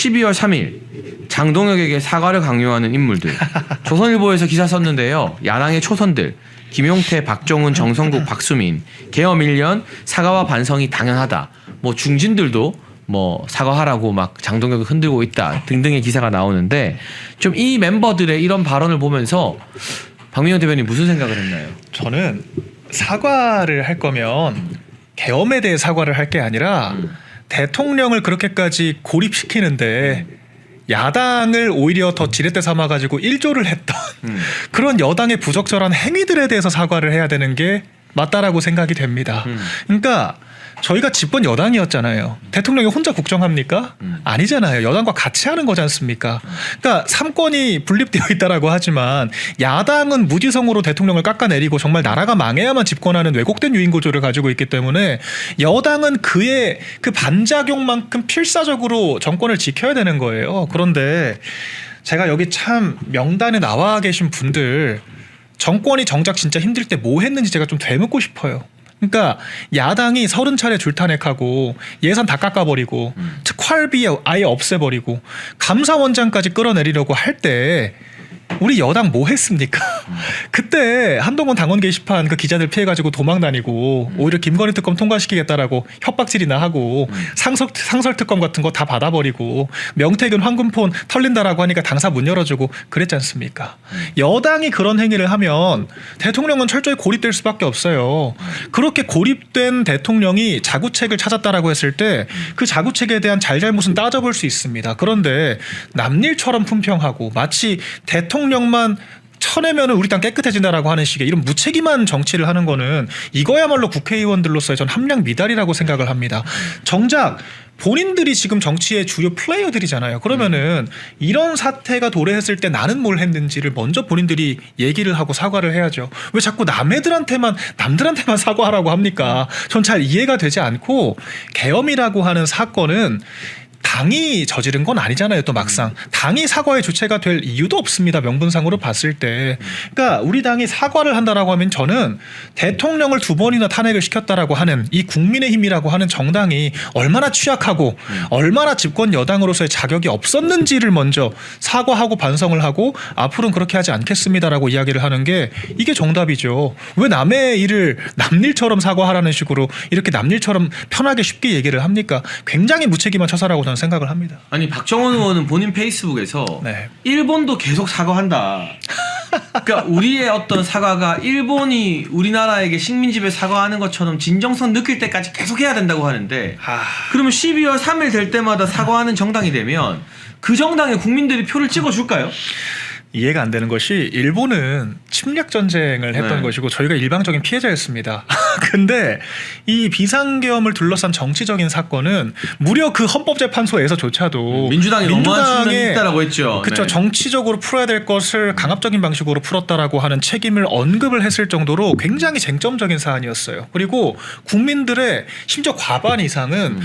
12월 3일 장동혁에게 사과를 강요하는 인물들. 조선일보에서 기사 썼는데요. 야당의 초선들 김용태, 박정훈, 정성국, 박수민 계엄 1년 사과와 반성이 당연하다. 뭐 중진들도 뭐 사과하라고 막 장동혁을 흔들고 있다 등등의 기사가 나오는데 좀 이 멤버들의 이런 발언을 보면서 박민영 대변인 무슨 생각을 했나요? 저는 사과를 할 거면 계엄에 대해 사과를 할 게 아니라 대통령을 그렇게까지 고립시키는데 야당을 오히려 더 지렛대 삼아가지고 일조를 했던 그런 여당의 부적절한 행위들에 대해서 사과를 해야 되는 게 맞다라고 생각이 됩니다. 그러니까 저희가 집권 여당이었잖아요. 대통령이 혼자 국정합니까? 아니잖아요. 여당과 같이 하는 거지 않습니까? 그러니까 삼권이 분립되어 있다라고 하지만 야당은 무지성으로 대통령을 깎아내리고 정말 나라가 망해야만 집권하는 왜곡된 유인구조를 가지고 있기 때문에 여당은 그의 그 반작용만큼 필사적으로 정권을 지켜야 되는 거예요. 그런데 제가 여기 참 명단에 나와 계신 분들 정권이 정작 진짜 힘들 때 뭐 했는지 제가 좀 되묻고 싶어요. 그러니까 야당이 30차례 줄탄핵하고 예산 다 깎아버리고 특활비 아예 없애버리고 감사원장까지 끌어내리려고 할 때 우리 여당 뭐 했습니까? 그때 한동훈 당원 게시판 그 기자들 피해가지고 도망 다니고 오히려 김건희 특검 통과시키겠다라고 협박질이나 하고 상설 특검 같은 거 다 받아버리고 명태균 황금폰 털린다라고 하니까 당사 문 열어주고 그랬지 않습니까? 여당이 그런 행위를 하면 대통령은 철저히 고립될 수밖에 없어요. 그렇게 고립된 대통령이 자구책을 찾았다라고 했을 때 그 자구책에 대한 잘잘못은 따져볼 수 있습니다. 그런데 남일처럼 품평하고 마치 대통령만 쳐내면은 우리 땅 깨끗해진다라고 하는 식의 이런 무책임한 정치를 하는 거는 이거야말로 국회의원들로서의 전 함량 미달이라고 생각을 합니다. 정작 본인들이 지금 정치의 주요 플레이어들이잖아요. 그러면은 이런 사태가 도래했을 때 나는 뭘 했는지를 먼저 본인들이 얘기를 하고 사과를 해야죠. 왜 자꾸 남들한테만 사과하라고 합니까? 전 잘 이해가 되지 않고 계엄이라고 하는 사건은 당이 저지른 건 아니잖아요. 또 막상 당이 사과의 주체가 될 이유도 없습니다. 명분상으로 봤을 때. 그러니까 우리 당이 사과를 한다라고 하면 저는 대통령을 2번이나 탄핵을 시켰다라고 하는 이 국민의힘이라고 하는 정당이 얼마나 취약하고 얼마나 집권 여당으로서의 자격이 없었는지를 먼저 사과하고 반성을 하고 앞으로는 그렇게 하지 않겠습니다라고 이야기를 하는 게 이게 정답이죠. 왜 남의 일을 남일처럼 사과하라는 식으로 이렇게 남일처럼 편하게 쉽게 얘기를 합니까? 굉장히 무책임한 처사라고 저는 생각을 합니다. 아니 박정원 의원은 본인 페이스북에서 네. 일본도 계속 사과한다. 그러니까 우리의 어떤 사과가 일본이 우리나라에게 식민지배 사과하는 것처럼 진정성 느낄 때까지 계속 해야 된다고 하는데 그러면 12월 3일 될 때마다 사과하는 정당이 되면 그 정당에 국민들이 표를 찍어줄까요? 이해가 안 되는 것이 일본은 침략 전쟁을 했던 것이고 저희가 일방적인 피해자였습니다. 근데 이 비상계엄을 둘러싼 정치적인 사건은 무려 그 헌법재판소에서조차도 민주당이 너무한 측면이 있다라고 했죠. 그렇죠. 네. 정치적으로 풀어야 될 것을 강압적인 방식으로 풀었다라고 하는 책임을 언급을 했을 정도로 굉장히 쟁점적인 사안이었어요. 그리고 국민들의 심지어 과반 이상은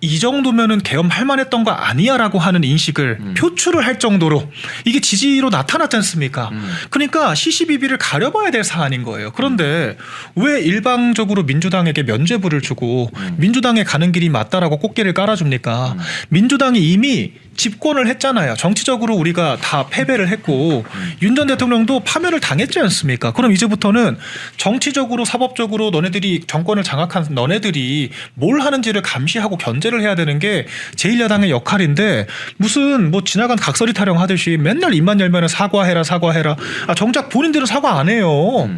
이 정도면은 계엄할 만했던 거 아니야라고 하는 인식을 표출을 할 정도로 이게 지지로 나타났지 않습니까? 그러니까 시시비비를 가려봐야 될 사안인 거예요. 그런데 왜 일방적으로 민주당에게 면죄부를 주고 민주당에 가는 길이 맞다라고 꽃길을 깔아줍니까? 민주당이 이미 집권을 했잖아요. 정치적으로 우리가 다 패배를 했고 윤 전 대통령도 파면을 당했지 않습니까? 그럼 이제부터는 정치적으로 사법적으로 너네들이 정권을 장악한 너네들이 뭘 하는지를 감시하고 견제를 해야 되는 게 제1야당의 역할인데 무슨 뭐 지나간 각설이 타령하듯이 맨날 입만 열면 사과해라. 정작 본인들은 사과 안 해요.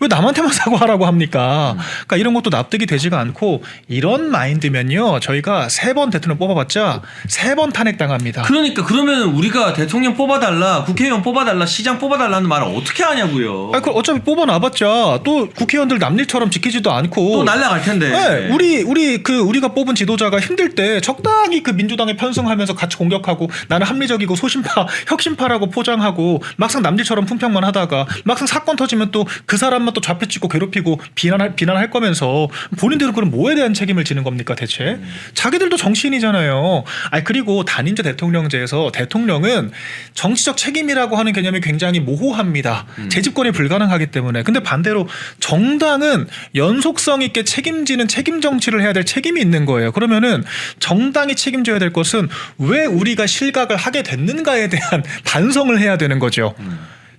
왜 남한테만 사과하라고 합니까? 그러니까 이런 것도 납득이 되지가 않고 이런 마인드면요. 저희가 3번 대통령 뽑아봤자 3번 탄핵당합니다. 그러니까 그러면 우리가 대통령 뽑아달라, 국회의원 뽑아달라, 시장 뽑아달라는 말을 어떻게 하냐고요. 그 어차피 뽑아놔봤자 또 국회의원들 남일처럼 지키지도 않고 또 날라갈 텐데. 네, 우리가 뽑은 지도자가 힘들 때 적당히 그 민주당에 편승하면서 같이 공격하고 나는 합리적이고 소신파, 혁신파라고 포장하고 막상 남일처럼 품평만 하다가 막상 사건 터지면 또 그 사람만 하면 또 좌표 찍고 괴롭히고 비난할 거면서 본인들은 그럼 뭐에 대한 책임을 지는 겁니까 대체? 자기들도 정치인이잖아요. 아니 그리고 단임제 대통령제에서 대통령은 정치적 책임이라고 하는 개념이 굉장히 모호합니다. 재집권이 불가능하기 때문에. 근데 반대로 정당은 연속성 있게 책임지는 책임 정치를 해야 될 책임이 있는 거예요. 그러면은 정당이 책임져야 될 것은 왜 우리가 실각을 하게 됐는가에 대한 반성을 해야 되는 거죠.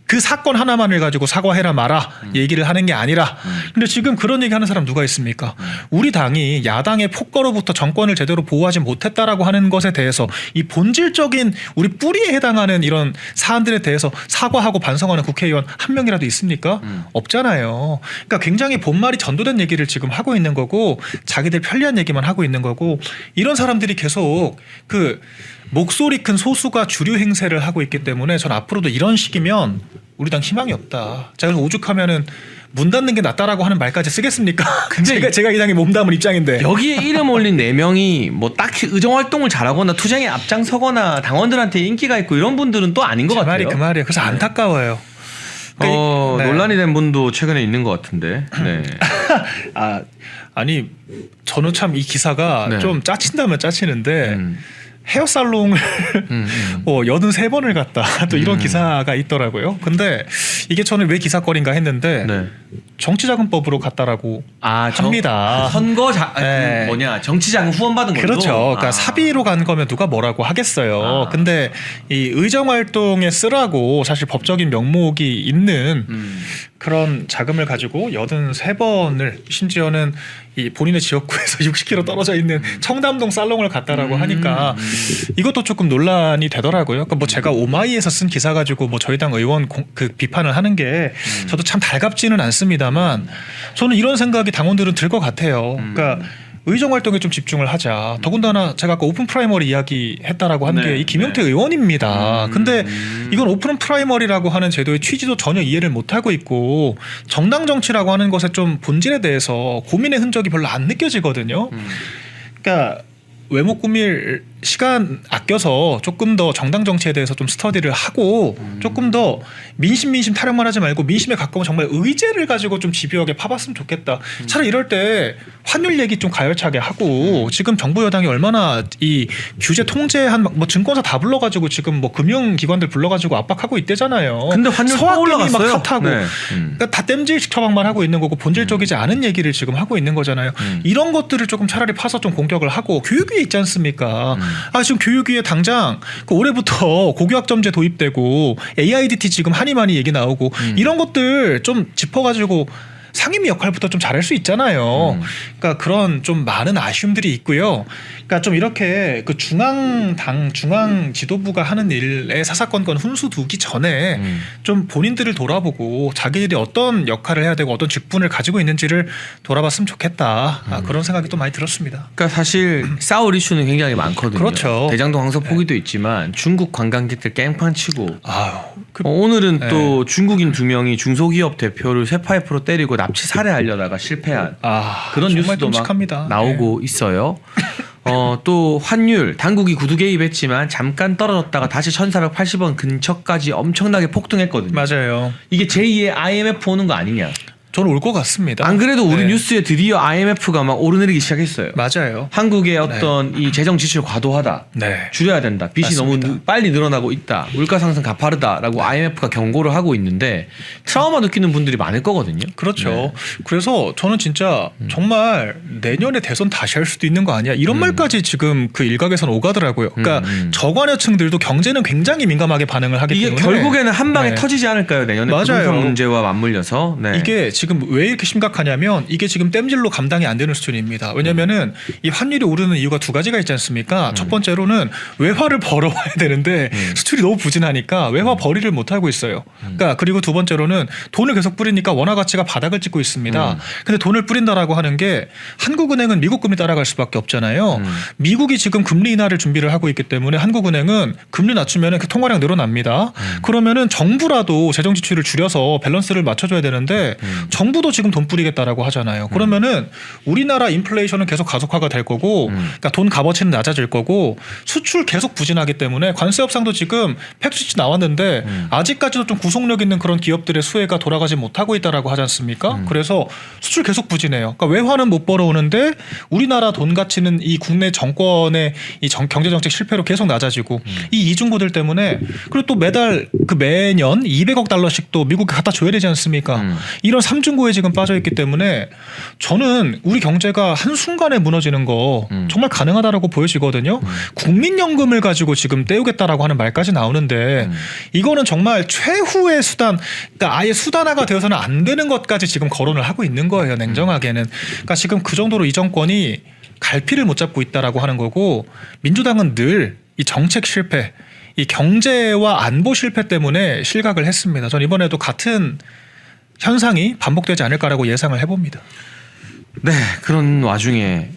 그 사건 하나만을 가지고 사과해라 마라 얘기를 하는 게 아니라 근데 지금 그런 얘기 하는 사람 누가 있습니까? 우리 당이 야당의 폭거로부터 정권을 제대로 보호하지 못했다라고 하는 것에 대해서 이 본질적인 우리 뿌리에 해당하는 이런 사안들에 대해서 사과하고 반성하는 국회의원 한 명이라도 있습니까? 없잖아요. 그러니까 굉장히 본말이 전도된 얘기를 지금 하고 있는 거고 자기들 편리한 얘기만 하고 있는 거고 이런 사람들이 계속 그 목소리 큰 소수가 주류 행세를 하고 있기 때문에 전 앞으로도 이런 식이면 우리 당 희망이 없다. 자, 그래서 오죽하면은 문 닫는 게 낫다라고 하는 말까지 쓰겠습니까? 근데 제가 이 당에 몸담은 입장인데 여기에 이름 올린 4명이 뭐 딱히 의정 활동을 잘하거나 투쟁에 앞장서거나 당원들한테 인기가 있고 이런 분들은 또 아닌 것 같아요. 말이 그 말이에요. 그래서 안타까워요. 네. 논란이 된 분도 최근에 있는 것 같은데. 네. 아니 저는 참 이 기사가 네. 좀 짜친다면 짜치는데 헤어살롱을 83번을 갔다 또 이런 기사가 있더라고요. 근데 이게 저는 왜 기사거리인가 했는데 네. 정치자금법으로 갔다라고 합니다. 선거 네. 정치자금 후원받은 걸로. 그렇죠. 그러니까 사비로 간 거면 누가 뭐라고 하겠어요. 근데 이 의정활동에 쓰라고 사실 법적인 명목이 있는 그런 자금을 가지고 83번을 심지어는 이 본인의 지역구에서 60km 떨어져 있는 청담동 살롱을 갔다라고 하니까 이것도 조금 논란이 되더라고요. 그러니까 뭐 제가 오마이에서 쓴 기사 가지고 뭐 저희 당 의원 그 비판을 하는 게 저도 참 달갑지는 않습니다만 저는 이런 생각이 당원들은 들 것 같아요. 그러니까 의정 활동에 좀 집중을 하자. 더군다나 제가 아까 오픈 프라이머리 이야기했다라고 한 게 이 김용태 의원입니다. 근데 이건 오픈 프라이머리라고 하는 제도의 취지도 전혀 이해를 못 하고 있고 정당 정치라고 하는 것의 좀 본질에 대해서 고민의 흔적이 별로 안 느껴지거든요. 그러니까 외모 꾸밀 시간 아껴서 조금 더 정당 정치에 대해서 좀 스터디를 하고 조금 더 민심 타령만 하지 말고 민심에 가까운 정말 의제를 가지고 좀 집요하게 파봤으면 좋겠다. 차라리 이럴 때 환율 얘기 좀 가열차게 하고 지금 정부 여당이 얼마나 이 규제 통제한 뭐 증권사 다 불러가지고 지금 뭐 금융기관들 불러가지고 압박하고 있대잖아요. 근데 환율 또 서학개미 막 올라갔어요. 탓하고 네. 그러니까 다 땜질식 처방만 하고 있는 거고 본질적이지 않은 얘기를 지금 하고 있는 거잖아요. 이런 것들을 조금 차라리 파서 좀 공격을 하고 교육위에 있지 않습니까? 지금 교육위에 당장 그 올해부터 고교학점제 도입되고 AIDT 지금 한이만이 얘기 나오고 이런 것들 좀 짚어가지고 상임위 역할부터 좀 잘할 수 있잖아요. 그러니까 그런 좀 많은 아쉬움들이 있고요. 그러니까 좀 이렇게 그 중앙 지도부가 하는 일에 사사건건 훈수 두기 전에 좀 본인들을 돌아보고 자기들이 어떤 역할을 해야 되고 어떤 직분을 가지고 있는지를 돌아봤으면 좋겠다. 그런 생각이 또 많이 들었습니다. 그러니까 사실 싸울 이슈는 굉장히 많거든요. 그렇죠. 대장동 황소 포기도 있지만 중국 관광객들 깽판 치고 그 오늘은 또 중국인 2명이 중소기업 대표를 쇠파이프로 때리고 납치 살해하려다가 실패한 그런 정말 뉴스도 끔찍합니다. 막 나오고 있어요. 또 환율 당국이 구두 개입했지만 잠깐 떨어졌다가 다시 1,480원 근처까지 엄청나게 폭등했거든요. 맞아요. 이게 제2의 IMF 오는 거 아니냐. 저는 올 것 같습니다. 안 그래도 우리 네. 뉴스에 드디어 IMF가 막 오르내리기 시작했어요. 맞아요. 한국의 어떤 이 재정 지출 과도하다. 네. 줄여야 된다. 빚이 맞습니다. 너무 빨리 늘어나고 있다. 물가 상승 가파르다라고 IMF가 경고를 하고 있는데 트라우마 느끼는 분들이 많을 거거든요. 그렇죠. 네. 그래서 저는 진짜 정말 내년에 대선 다시 할 수도 있는 거 아니야? 이런 말까지 지금 그 일각에서는 오가더라고요. 그러니까 저관여층들도 경제는 굉장히 민감하게 반응을 하기 이게 때문에 결국에는 한 방에 네. 터지지 않을까요? 내년에 맞아요. 부동산 문제와 맞물려서. 네. 이게 지금 왜 이렇게 심각하냐면 이게 지금 땜질로 감당이 안 되는 수준입니다. 왜냐면은 이 환율이 오르는 이유가 두 가지가 있지 않습니까? 첫 번째로는 외화를 벌어와야 되는데 수출이 너무 부진하니까 외화 벌이를 못 하고 있어요. 그러니까 그리고 두 번째로는 돈을 계속 뿌리니까 원화 가치가 바닥을 찍고 있습니다. 근데 돈을 뿌린다라고 하는 게 한국은행은 미국 금리 따라갈 수밖에 없잖아요. 미국이 지금 금리 인하를 준비를 하고 있기 때문에 한국은행은 금리 낮추면 그 통화량 늘어납니다. 그러면은 정부라도 재정 지출을 줄여서 밸런스를 맞춰줘야 되는데 정부도 지금 돈 뿌리겠다라고 하잖아요. 그러면은 우리나라 인플레이션은 계속 가속화가 될 거고, 그러니까 돈 값어치는 낮아질 거고, 수출 계속 부진하기 때문에 관세 협상도 지금 팩트시트 나왔는데 아직까지도 좀 구속력 있는 그런 기업들의 수혜가 돌아가지 못하고 있다라고 하지 않습니까? 그래서 수출 계속 부진해요. 그러니까 외화는 못 벌어오는데 우리나라 돈 가치는 이 국내 정권의 이 경제 정책 실패로 계속 낮아지고 이 이중고들 때문에 그리고 또 매달 그 매년 200억 달러씩 또 미국에 갖다 줘야 되지 않습니까? 이런 삼중고에 지금 빠져 있기 때문에 저는 우리 경제가 한순간에 무너지는 거 정말 가능하다라고 보여지거든요. 국민연금을 가지고 지금 떼우겠다라고 하는 말까지 나오는데 이거는 정말 최후의 수단, 그러니까 아예 수단화가 되어서는 안 되는 것까지 지금 거론을 하고 있는 거예요. 냉정하게는. 그러니까 지금 그 정도로 이 정권이 갈피를 못 잡고 있다라고 하는 거고, 민주당은 늘 이 정책 실패, 이 경제와 안보 실패 때문에 실각을 했습니다. 전 이번에도 같은 현상이 반복되지 않을까라고 예상을 해봅니다. 네, 그런 와중에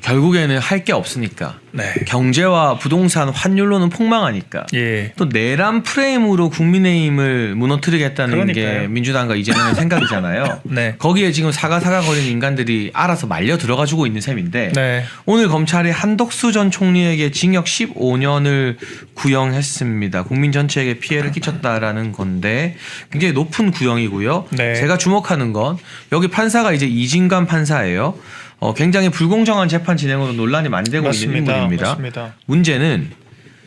결국에는 할 게 없으니까 네. 경제와 부동산 환율로는 폭망하니까 예. 또 내란 프레임으로 국민의힘을 무너뜨리겠다는 그러니까요. 게 민주당과 이재명의 생각이잖아요. 네. 거기에 지금 사가 거리는 인간들이 알아서 말려 들어가지고 있는 셈인데 네. 오늘 검찰이 한덕수 전 총리에게 징역 15년을 구형했습니다. 국민 전체에게 피해를 끼쳤다라는 건데 굉장히 높은 구형이고요. 네. 제가 주목하는 건 여기 판사가 이제 이진관 판사예요. 굉장히 불공정한 재판 진행으로 논란이 많이 되고 있는 인물입니다. 맞습니다. 문제는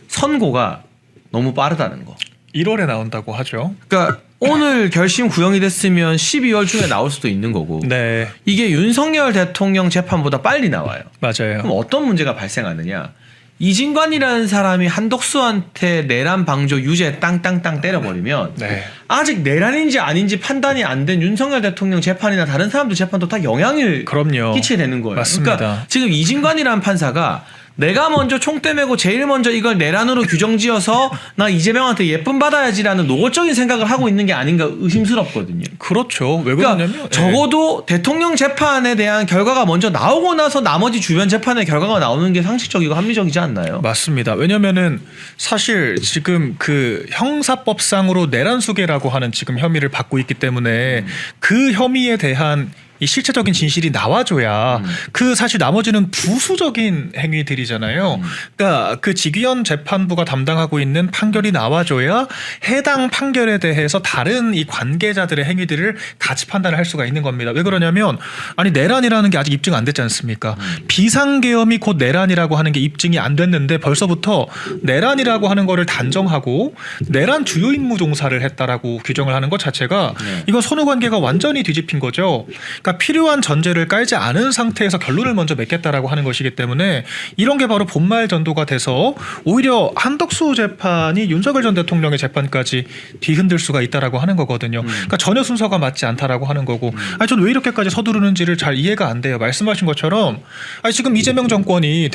선고가 너무 빠르다는 거. 1월에 나온다고 하죠. 그러니까 오늘 결심 구형이 됐으면 12월 중에 나올 수도 있는 거고 네. 이게 윤석열 대통령 재판보다 빨리 나와요. 맞아요. 그럼 어떤 문제가 발생하느냐. 이진관이라는 사람이 한덕수한테 내란 방조 유죄 땅땅땅 때려버리면 네. 아직 내란인지 아닌지 판단이 안 된 윤석열 대통령 재판이나 다른 사람들 재판도 다 영향을 그럼요. 끼치게 되는 거예요. 맞습니다. 그러니까 지금 이진관이라는 판사가 내가 먼저 총대 메고 제일 먼저 이걸 내란으로 규정지어서 나 이재명한테 예쁨 받아야지라는 노골적인 생각을 하고 있는 게 아닌가 의심스럽거든요. 그렇죠. 왜 그러니까 그러냐면 적어도 대통령 재판에 대한 결과가 먼저 나오고 나서 나머지 주변 재판의 결과가 나오는 게 상식적이고 합리적이지 않나요? 맞습니다. 왜냐면은 사실 지금 그 형사법상으로 내란 수괴라고 하는 지금 혐의를 받고 있기 때문에 그 혐의에 대한 이 실체적인 진실이 나와줘야 그 사실 나머지는 부수적인 행위들이잖아요. 그러니까 그 지기현 재판부가 담당하고 있는 판결이 나와줘야 해당 판결에 대해서 다른 이 관계자들의 행위들을 같이 판단을 할 수가 있는 겁니다. 왜 그러냐면 아니 내란이라는 게 아직 입증 안 됐지 않습니까? 비상계엄이 곧 내란이라고 하는 게 입증이 안 됐는데 벌써부터 내란이라고 하는 거를 단정하고 내란 주요 임무 종사를 했다라고 규정을 하는 것 자체가 이건 선후관계가 완전히 뒤집힌 거죠. 그러니까 필요한 전제를 깔지 않은 상태에서 결론을 먼저 맺겠다라고 하는 것이기 때문에 이런 게 바로 본말 전도가 돼서 오히려 한덕수 재판이 윤석열 전 대통령의 재판까지 뒤흔들 수가 있다라고 하는 거거든요. 그러니까 전혀 순서가 맞지 않다라고 하는 거고, 아니 저는 왜 이렇게까지 서두르는지를 잘 이해가 안 돼요. 말씀하신 것처럼 아니 지금 이재명 정권이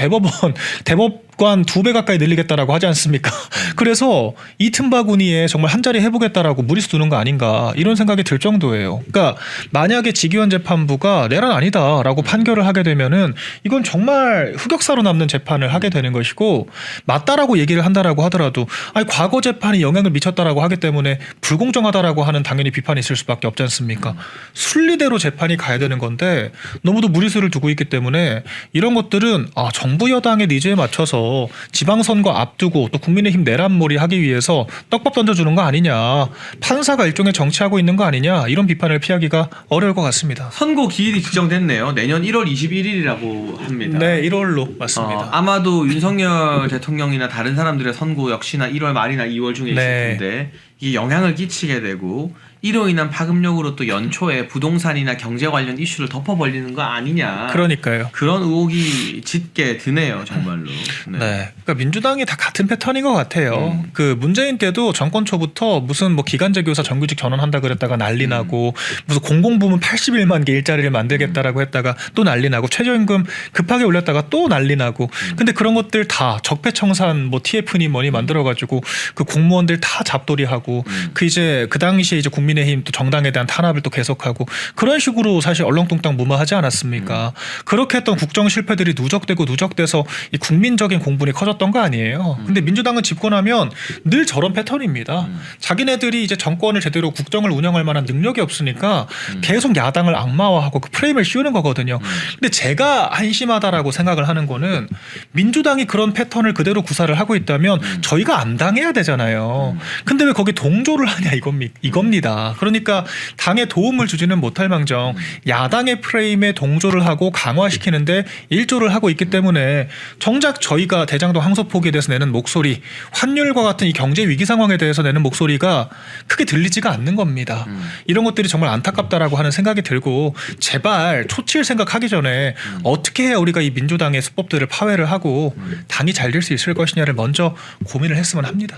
대법관 2배 가까이 늘리겠다라고 하지 않습니까? 그래서 이 틈바구니에 정말 한 자리 해보겠다라고 무리수 두는 거 아닌가 이런 생각이 들 정도예요. 그러니까 만약에 지기현 재판부가 내란 아니다라고 판결을 하게 되면은 이건 정말 흑역사로 남는 재판을 하게 되는 것이고, 맞다라고 얘기를 한다라고 하더라도 아니 과거 재판이 영향을 미쳤다라고 하기 때문에 불공정하다라고 하는 당연히 비판이 있을 수밖에 없지 않습니까? 순리대로 재판이 가야 되는 건데 너무도 무리수를 두고 있기 때문에 이런 것들은 정부 여당의 니즈에 맞춰서 지방선거 앞두고 또 국민의힘 내란몰이 하기 위해서 떡밥 던져주는 거 아니냐, 판사가 일종의 정치하고 있는 거 아니냐, 이런 비판을 피하기가 어려울 것 같습니다. 선고 기일이 지정됐네요. 내년 1월 21일이라고 합니다. 네, 1월로 맞습니다. 아마도 윤석열 대통령이나 다른 사람들의 선고 역시나 1월 말이나 2월 중에 있을 네. 텐데 이게 영향을 끼치게 되고 이로 인한 파급력으로 또 연초에 부동산이나 경제 관련 이슈를 덮어버리는 거 아니냐. 그러니까요. 그런 의혹이 짙게 드네요, 정말로. 네. 그러니까 민주당이 다 같은 패턴인 것 같아요. 그 문재인 때도 정권 초부터 무슨 뭐 기간제 교사 정규직 전환한다 그랬다가 난리 나고 무슨 공공부문 81만 개 일자리를 만들겠다라고 했다가 또 난리 나고 최저임금 급하게 올렸다가 또 난리 나고 근데 그런 것들 다 적폐청산 뭐 TF니 뭐니 만들어가지고 그 공무원들 다 잡돌이하고 하고 그 당시에 이제 국민의힘 또 정당에 대한 탄압을 또 계속하고 그런 식으로 사실 얼렁뚱땅 무마하지 않았습니까? 그렇게 했던 국정 실패들이 누적돼서 이 국민적인 공분이 커졌던 거 아니에요. 근데 민주당은 집권하면 늘 저런 패턴입니다. 자기네들이 이제 정권을 제대로 국정을 운영할 만한 능력이 없으니까 계속 야당을 악마화하고 그 프레임을 씌우는 거거든요. 근데 제가 한심하다라고 생각을 하는 거는 민주당이 그런 패턴을 그대로 구사를 하고 있다면 저희가 안 당해야 되잖아요. 근데 왜 거기 동조를 하냐 이겁니다. 그러니까 당에 도움을 주지는 못할 망정 야당의 프레임에 동조를 하고 강화시키는데 일조를 하고 있기 때문에 정작 저희가 대장동 항소 포기에 대해서 내는 목소리, 환율과 같은 이 경제 위기 상황에 대해서 내는 목소리가 크게 들리지가 않는 겁니다. 이런 것들이 정말 안타깝다라고 하는 생각이 들고 제발 초칠 생각하기 전에 어떻게 해야 우리가 이 민주당의 수법들을 파회를 하고 당이 잘 될 수 있을 것이냐를 먼저 고민을 했으면 합니다.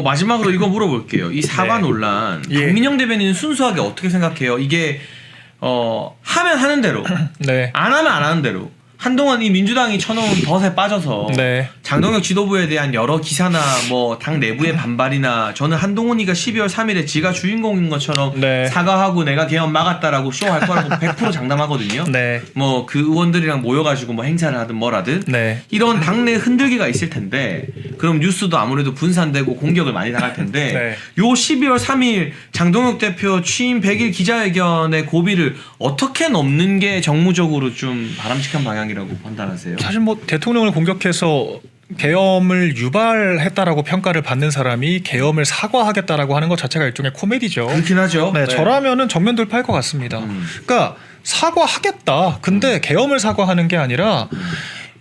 마지막으로 이거 물어볼게요. 이 사과 네. 논란 예. 박민영 대변인은 순수하게 어떻게 생각해요? 이게 하면 하는 대로 네. 안 하면 안 하는 대로 한동안 이 민주당이 쳐놓은 덫에 빠져서 네. 장동혁 지도부에 대한 여러 기사나 뭐 당 내부의 반발이나 저는 한동훈이가 12월 3일에 지가 주인공인 것처럼 네. 사과하고 내가 개헌 막았다라고 쇼할 거라고 100% 장담하거든요. 네. 뭐 그 의원들이랑 모여가지고 뭐 행사를 하든 뭐라든 네. 이런 당내 흔들기가 있을 텐데 그럼 뉴스도 아무래도 분산되고 공격을 많이 당할 텐데 네. 요 12월 3일 장동혁 대표 취임 100일 기자회견의 고비를 어떻게 넘는 게 정무적으로 좀 바람직한 방향이라고 판단하세요? 사실 뭐 대통령을 공격해서 계엄을 유발했다라고 평가를 받는 사람이 계엄을 사과하겠다라고 하는 것 자체가 일종의 코미디죠. 그렇긴 하죠. 네, 저라면은 정면 돌파할 것 같습니다. 그러니까 사과하겠다. 근데 계엄을 사과하는 게 아니라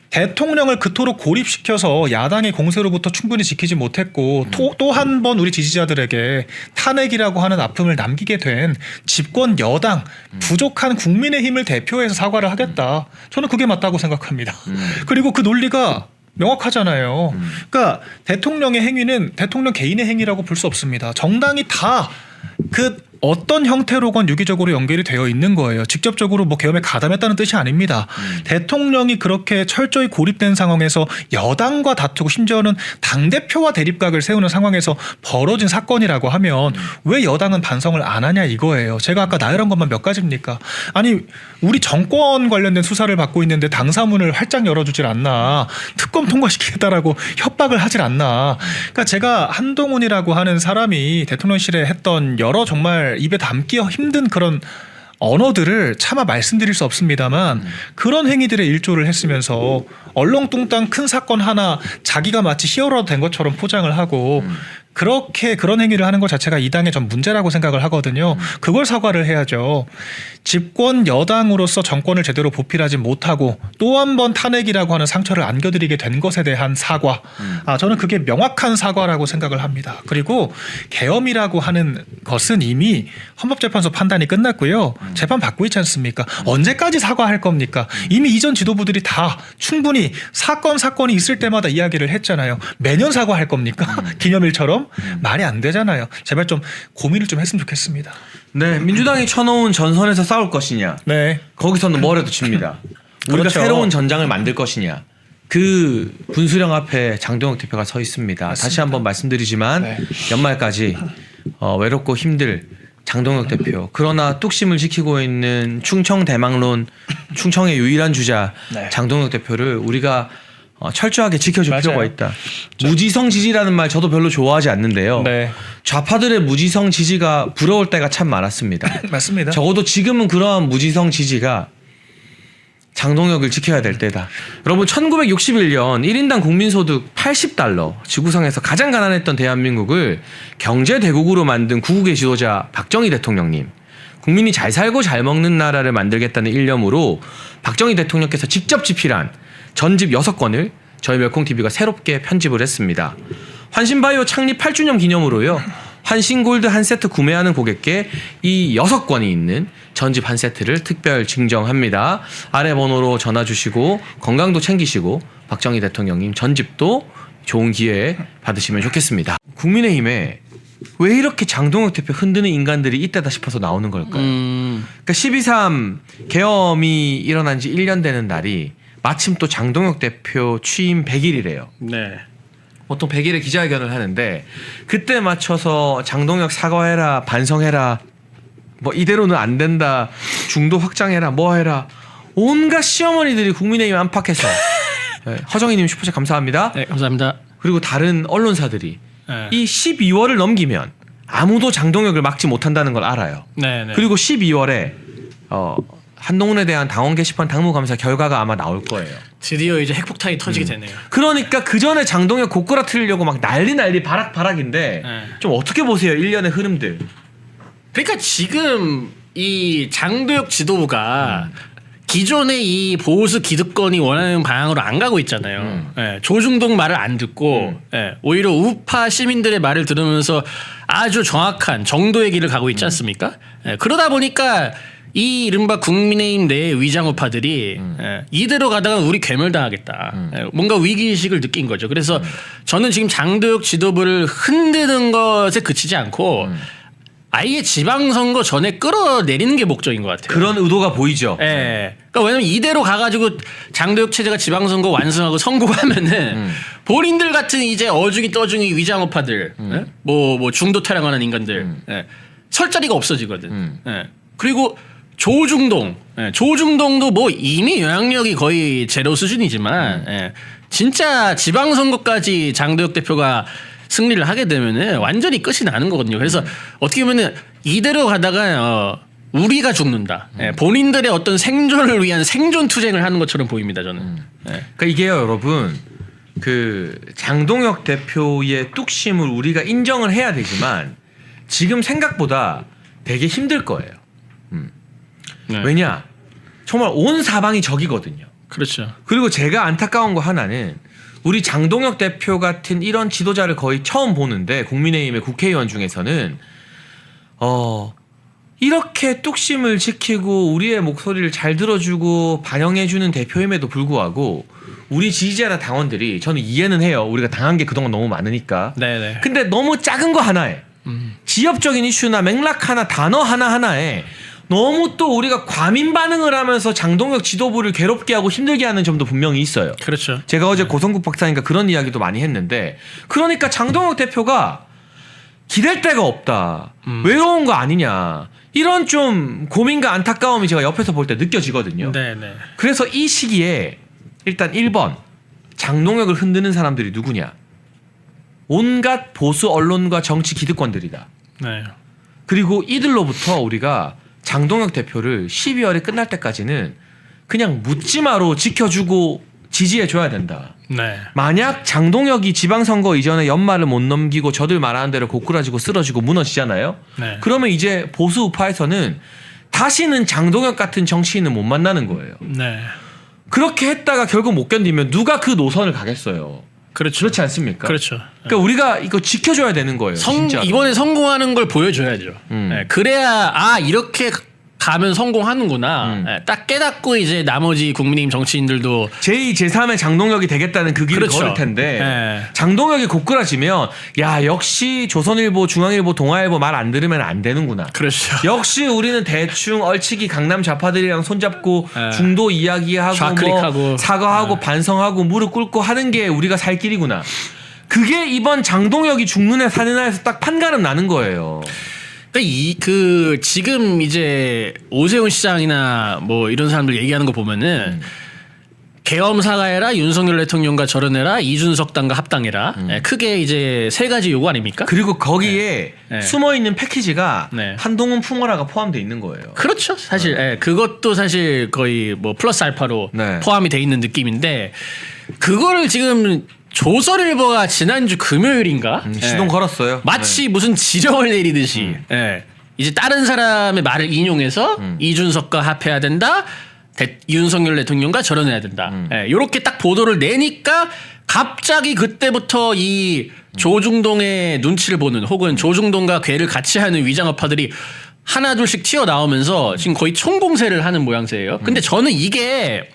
대통령을 그토록 고립시켜서 야당의 공세로부터 충분히 지키지 못했고 또 한 번 우리 지지자들에게 탄핵이라고 하는 아픔을 남기게 된 집권 여당 부족한 국민의힘을 대표해서 사과를 하겠다. 저는 그게 맞다고 생각합니다. 그리고 그 논리가 명확하잖아요. 그러니까 대통령의 행위는 대통령 개인의 행위라고 볼 수 없습니다. 정당이 다 그 어떤 형태로건 유기적으로 연결이 되어 있는 거예요. 직접적으로 뭐 계엄에 가담했다는 뜻이 아닙니다. 대통령이 그렇게 철저히 고립된 상황에서 여당과 다투고 심지어는 당대표와 대립각을 세우는 상황에서 벌어진 사건이라고 하면 왜 여당은 반성을 안 하냐 이거예요. 제가 아까 나열한 것만 몇 가지입니까? 아니 우리 정권 관련된 수사를 받고 있는데 당사문을 활짝 열어주질 않나. 특검 통과시키겠다라고 협박을 하질 않나. 그러니까 제가 한동훈이라고 하는 사람이 대통령실에 했던 여러 정말 입에 담기 힘든 그런 언어들을 차마 말씀드릴 수 없습니다만 그런 행위들에 일조를 했으면서 얼렁뚱땅 큰 사건 하나 자기가 마치 히어로가 된 것처럼 포장을 하고 그렇게 그런 행위를 하는 것 자체가 이 당의 전 문제라고 생각을 하거든요. 그걸 사과를 해야죠. 집권 여당으로서 정권을 제대로 보필하지 못하고 또 한 번 탄핵이라고 하는 상처를 안겨드리게 된 것에 대한 사과. 저는 그게 명확한 사과라고 생각을 합니다. 그리고 계엄이라고 하는 것은 이미 헌법재판소 판단이 끝났고요. 재판 받고 있지 않습니까? 언제까지 사과할 겁니까? 이미 이전 지도부들이 다 충분히 사건이 있을 때마다 이야기를 했잖아요. 매년 사과할 겁니까? 기념일처럼? 말이 안 되잖아요. 제발 좀 고민을 좀 했으면 좋겠습니다. 네, 민주당이 쳐놓은 전선에서 싸울 것이냐. 네. 거기서는 뭐래도 칩니다. 우리가 그렇죠. 새로운 전장을 만들 것이냐. 그 분수령 앞에 장동혁 대표가 서 있습니다. 맞습니다. 다시 한번 말씀드리지만 네. 연말까지 외롭고 힘들 장동혁 대표. 그러나 뚝심을 지키고 있는 충청 대망론, 충청의 유일한 주자 네. 장동혁 대표를 우리가 철저하게 지켜줄 맞아요. 필요가 있다. 무지성 지지라는 말 저도 별로 좋아하지 않는데요. 네. 좌파들의 무지성 지지가 부러울 때가 참 많았습니다. 맞습니다. 적어도 지금은 그러한 무지성 지지가 장동혁을 지켜야 될 때다. 여러분 1961년 1인당 국민소득 80달러 지구상에서 가장 가난했던 대한민국을 경제대국으로 만든 구국의 지도자 박정희 대통령님. 국민이 잘 살고 잘 먹는 나라를 만들겠다는 일념으로 박정희 대통령께서 직접 집필한 전집 6권을 저희 멸콩TV가 새롭게 편집을 했습니다. 환신바이오 창립 8주년 기념으로요. 환신골드 한 세트 구매하는 고객께 이 6권이 있는 전집 한 세트를 특별 증정합니다. 아래 번호로 전화 주시고 건강도 챙기시고 박정희 대통령님 전집도 좋은 기회에 받으시면 좋겠습니다. 국민의힘에 왜 이렇게 장동혁 대표 흔드는 인간들이 이때다 싶어서 나오는 걸까요? 그러니까 12.3 계엄이 일어난 지 1년 되는 날이 마침 또 장동혁 대표 취임 100일이래요. 네. 보통 100일에 기자회견을 하는데 그때 맞춰서 장동혁 사과해라, 반성해라, 뭐 이대로는 안 된다, 중도 확장해라, 뭐 해라, 온갖 시어머니들이 국민의힘 안팎에서 네, 허정희님 슈퍼챗 감사합니다. 네, 감사합니다. 그리고 다른 언론사들이 네. 이 12월을 넘기면 아무도 장동혁을 막지 못한다는 걸 알아요. 네, 네. 그리고 12월에 한동훈에 대한 당원 게시판 당무감사 결과가 아마 나올 거예요. 드디어 이제 핵폭탄이 터지게 되네요. 그러니까 그 전에 장동혁 고꾸라트리려고 막 난리 바락인데 네. 좀 어떻게 보세요? 1년의 흐름들. 그러니까 지금 이 장도혁 지도부가 기존의 이 보수 기득권이 원하는 방향으로 안 가고 있잖아요. 예, 조중동 말을 안 듣고 예, 오히려 우파 시민들의 말을 들으면서 아주 정확한 정도의 길을 가고 있지 않습니까? 예, 그러다 보니까 이 이른바 국민의힘 내 위장우파들이 예, 이대로 가다가 우리 괴멸당하겠다. 예, 뭔가 위기의식을 느낀 거죠. 그래서 저는 지금 장도혁 지도부를 흔드는 것에 그치지 않고 아예 지방선거 전에 끌어내리는 게 목적인 것 같아요. 그런 의도가 보이죠. 예. 그러니까 왜냐면 이대로 가가지고 장도혁 체제가 지방선거 완성하고 성공하면은 본인들 같은 이제 어중이 떠중이 위장우파들, 예? 뭐 중도 타령하는 인간들, 예. 설 자리가 없어지거든. 예. 그리고 조중동, 예. 조중동도 뭐 이미 영향력이 거의 제로 수준이지만, 예. 진짜 지방선거까지 장도혁 대표가 승리를 하게 되면은 완전히 끝이 나는 거거든요. 그래서 어떻게 보면은 이대로 가다가 우리가 죽는다. 예, 본인들의 어떤 생존을 위한 생존 투쟁을 하는 것처럼 보입니다. 저는. 예. 그러니까 이게요, 여러분. 그 장동혁 대표의 뚝심을 우리가 인정을 해야 되지만 지금 생각보다 되게 힘들 거예요. 네. 왜냐? 정말 온 사방이 적이거든요. 그렇죠. 그리고 제가 안타까운 거 하나는 우리 장동혁 대표 같은 이런 지도자를 거의 처음 보는데 국민의힘의 국회의원 중에서는 이렇게 뚝심을 지키고 우리의 목소리를 잘 들어주고 반영해주는 대표임에도 불구하고 우리 지지자나 당원들이 저는 이해는 해요. 우리가 당한 게 그동안 너무 많으니까. 네네. 근데 너무 작은 거 하나에 지역적인 이슈나 맥락 하나 단어 하나하나에 너무 또 우리가 과민 반응을 하면서 장동혁 지도부를 괴롭게 하고 힘들게 하는 점도 분명히 있어요. 그렇죠. 제가 어제 고성국 박사님과 그런 이야기도 많이 했는데 그러니까 장동혁 대표가 기댈 데가 없다. 외로운 거 아니냐. 이런 좀 고민과 안타까움이 제가 옆에서 볼 때 느껴지거든요. 네네. 그래서 이 시기에 일단 1번 장동혁을 흔드는 사람들이 누구냐. 온갖 보수 언론과 정치 기득권들이다. 네. 그리고 이들로부터 우리가 장동혁 대표를 12월에 끝날 때까지는 그냥 묻지마로 지켜주고 지지해줘야 된다. 네. 만약 장동혁이 지방선거 이전에 연말을 못 넘기고 저들 말하는 대로 고꾸라지고 쓰러지고 무너지잖아요. 네. 그러면 이제 보수 우파에서는 다시는 장동혁 같은 정치인은 못 만나는 거예요. 네. 그렇게 했다가 결국 못 견디면 누가 그 노선을 가겠어요. 그렇죠. 그렇지 않습니까? 그렇죠. 그러니까 우리가 이거 지켜줘야 되는 거예요. 진짜로. 이번에 성공하는 걸 보여줘야죠. 예, 그래야 이렇게 가면 성공하는구나. 예, 딱 깨닫고 이제 나머지 국민의힘 정치인들도 제2, 제3의 장동혁이 되겠다는 그 길을 그렇죠. 걸을 텐데 네. 장동혁이 고꾸라지면 야 역시 조선일보, 중앙일보, 동아일보 말 안 들으면 안 되는구나. 그렇죠. 역시 우리는 대충 얼치기 강남 좌파들이랑 손잡고 네. 중도 이야기하고 좌클릭하고. 뭐 사과하고 반성하고 무릎 꿇고 하는 게 우리가 살 길이구나. 그게 이번 장동혁이 죽는 애 사는 애에서 딱 판가름 나는 거예요. 그러니까 지금 이제 오세훈 시장이나 뭐 이런 사람들 얘기하는 거 보면은 계엄 사과해라, 윤석열 대통령과 절연해라, 이준석 당과 합당해라. 예, 크게 이제 세 가지 요구 아닙니까? 그리고 거기에 네. 숨어 있는 패키지가 네. 한동훈 풍어라가 포함되어 있는 거예요. 그렇죠. 사실 예, 그것도 사실 거의 뭐 플러스 알파로 네. 포함이 돼 있는 느낌인데 그거를 지금 조선일보가 지난주 금요일인가 시동 걸었어요. 마치 무슨 지령을 내리듯이 예, 이제 다른 사람의 말을 인용해서 이준석과 합해야 된다. 윤석열 대통령과 절연해야 된다. 이렇게 딱 보도를 내니까 갑자기 그때부터 이 조중동의 눈치를 보는 혹은 조중동과 괴를 같이 하는 위장업파들이 하나 둘씩 튀어나오면서 지금 거의 총공세를 하는 모양새예요. 근데 저는 이게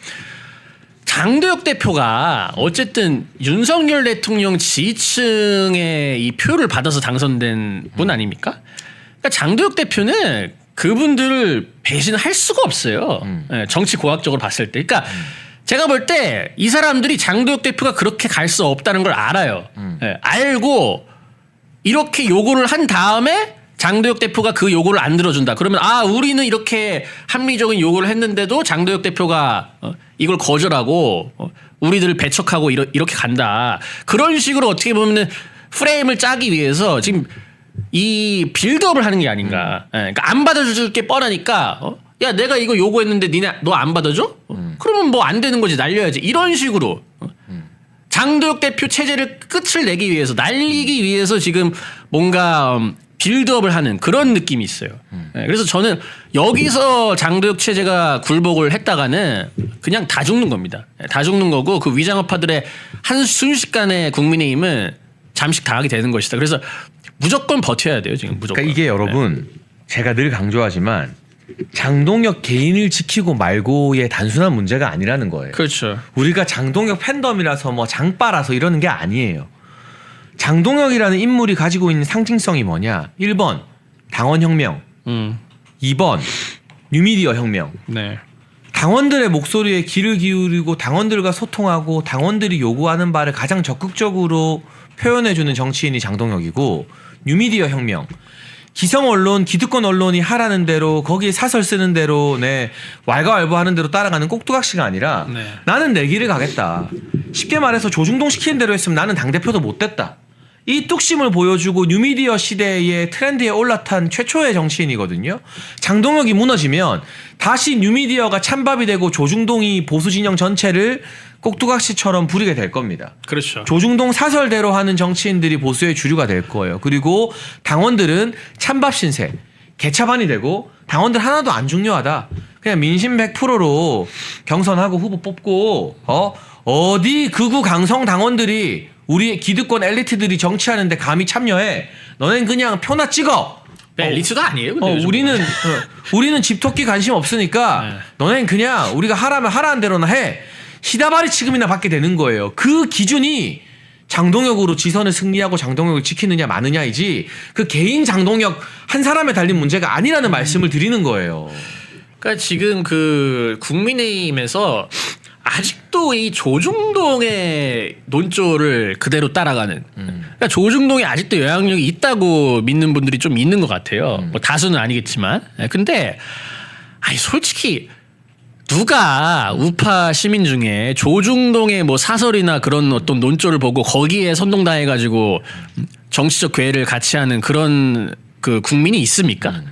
장도혁 대표가 어쨌든 윤석열 대통령 지지층의 이 표를 받아서 당선된 분 아닙니까? 그러니까 장도혁 대표는 그분들을 배신할 수가 없어요. 예, 정치 고학적으로 봤을 때. 그러니까 제가 볼 때 이 사람들이 장도혁 대표가 그렇게 갈 수 없다는 걸 알아요. 예, 알고 이렇게 요구를 한 다음에 장도혁 대표가 그 요구를 안 들어준다. 그러면 우리는 이렇게 합리적인 요구를 했는데도 장도혁 대표가 이걸 거절하고 우리들을 배척하고 이렇게 간다. 그런 식으로 어떻게 보면은 프레임을 짜기 위해서 지금 이 빌드업을 하는 게 아닌가. 예, 그러니까 안 받아줄 게 뻔하니까 야 내가 이거 요구했는데 니네 너 안 받아줘? 그러면 뭐 안 되는 거지 날려야지. 이런 식으로 장도혁 대표 체제를 끝을 내기 위해서 날리기 위해서 지금 뭔가 빌드업을 하는 그런 느낌이 있어요. 예, 그래서 저는 여기서 장도혁 체제가 굴복을 했다가는 그냥 다 죽는 겁니다. 예, 다 죽는 거고 그 위장업파들의 한 순식간에 국민의힘은 잠식 당하게 되는 것이다. 그래서 무조건 버텨야 돼요. 지금 무조건. 그러니까 이게 여러분 제가 늘 강조하지만 장동혁 개인을 지키고 말고의 단순한 문제가 아니라는 거예요. 그렇죠. 우리가 장동혁 팬덤이라서 뭐 장빠라서 이러는 게 아니에요. 장동혁이라는 인물이 가지고 있는 상징성이 뭐냐? 1번 당원혁명, 2번 뉴미디어 혁명. 네. 당원들의 목소리에 귀를 기울이고 당원들과 소통하고 당원들이 요구하는 바를 가장 적극적으로 표현해주는 정치인이 장동혁이고, 뉴미디어 혁명, 기성 언론, 기득권 언론이 하라는 대로 거기에 사설 쓰는 대로 왈가왈부하는 대로 따라가는 꼭두각시가 아니라 네. 나는 내 길을 가겠다. 쉽게 말해서 조중동 시키는 대로 했으면 나는 당대표도 못 됐다. 이 뚝심을 보여주고 뉴미디어 시대의 트렌드에 올라탄 최초의 정치인이거든요. 장동혁이 무너지면 다시 뉴미디어가 찬밥이 되고 조중동이 보수 진영 전체를 꼭두각시처럼 부리게 될 겁니다. 그렇죠. 조중동 사설대로 하는 정치인들이 보수의 주류가 될 거예요. 그리고 당원들은 찬밥 신세, 개차반이 되고 당원들 하나도 안 중요하다. 그냥 민심 100%로 경선하고 후보 뽑고 어디 극우 강성 당원들이 우리 기득권 엘리트들이 정치하는데 감히 참여해. 너넨 그냥 표나 찍어. 엘리트도 아니에요. 근데 요즘 우리는 집토끼 관심 없으니까 네. 너넨 그냥 우리가 하라면 하라는 대로나 해. 시다바리 취급이나 받게 되는 거예요. 그 기준이 장동혁으로 지선을 승리하고 장동혁을 지키느냐 마느냐이지 그 개인 장동혁 한 사람에 달린 문제가 아니라는 말씀을 드리는 거예요. 그러니까 지금 그 국민의힘에서 아직도 이 조중동의 논조를 그대로 따라가는. 그러니까 조중동이 아직도 영향력이 있다고 믿는 분들이 좀 있는 것 같아요. 뭐 다수는 아니겠지만. 근데 아니 솔직히 누가 우파 시민 중에 조중동의 뭐 사설이나 그런 어떤 논조를 보고 거기에 선동당해가지고 정치적 괴를 같이 하는 그런 그 국민이 있습니까?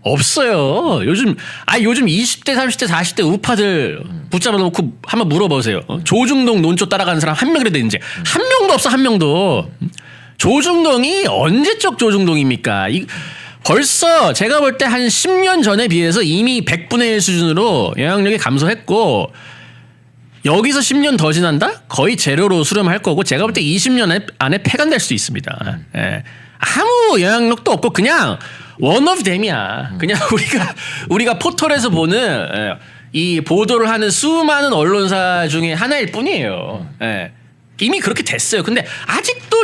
없어요. 요즘 20대, 30대, 40대 우파들 붙잡아 놓고 한번 물어보세요. 조중동 논조 따라가는 사람 한 명이라도 있는지. 한 명도 없어, 한 명도. 조중동이 언제적 조중동입니까? 벌써 제가 볼 때 한 10년 전에 비해서 이미 100분의 1 수준으로 영향력이 감소했고, 여기서 10년 더 지난다? 거의 제로로 수렴할 거고, 제가 볼 때 20년 안에 폐간될 수 있습니다. 예. 아무 영향력도 없고 그냥 one of them이야. 그냥 우리가 포털에서 보는 이 보도를 하는 수많은 언론사 중에 하나일 뿐이에요. 이미 그렇게 됐어요. 근데 아직도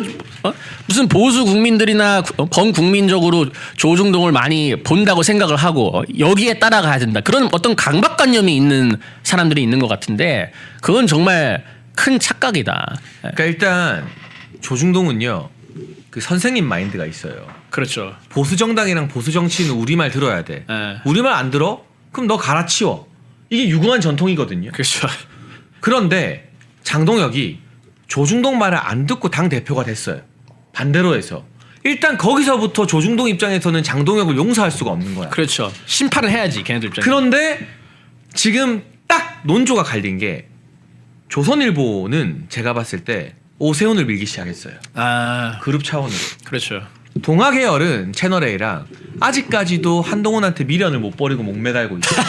무슨 보수 국민들이나 범국민적으로 조중동을 많이 본다고 생각을 하고 여기에 따라가야 된다. 그런 어떤 강박관념이 있는 사람들이 있는 것 같은데 그건 정말 큰 착각이다. 그러니까 일단 조중동은요. 그 선생님 마인드가 있어요. 그렇죠. 보수 정당이랑 보수 정치인은 우리말 들어야 돼. 우리말 안 들어? 그럼 너 갈아치워. 이게 유구한 전통이거든요. 그렇죠. 그런데 장동혁이 조중동 말을 안 듣고 당 대표가 됐어요. 반대로 해서 일단 거기서부터 조중동 입장에서는 장동혁을 용서할 수가 없는 거야. 그렇죠. 심판을 해야지 걔네들 입장에. 그런데 지금 딱 논조가 갈린 게 조선일보는 제가 봤을 때 오세훈을 밀기 시작했어요. 그룹 차원으로. 그렇죠. 동아계열은 채널A랑 아직까지도 한동훈한테 미련을 못 버리고 목매달고 있어요.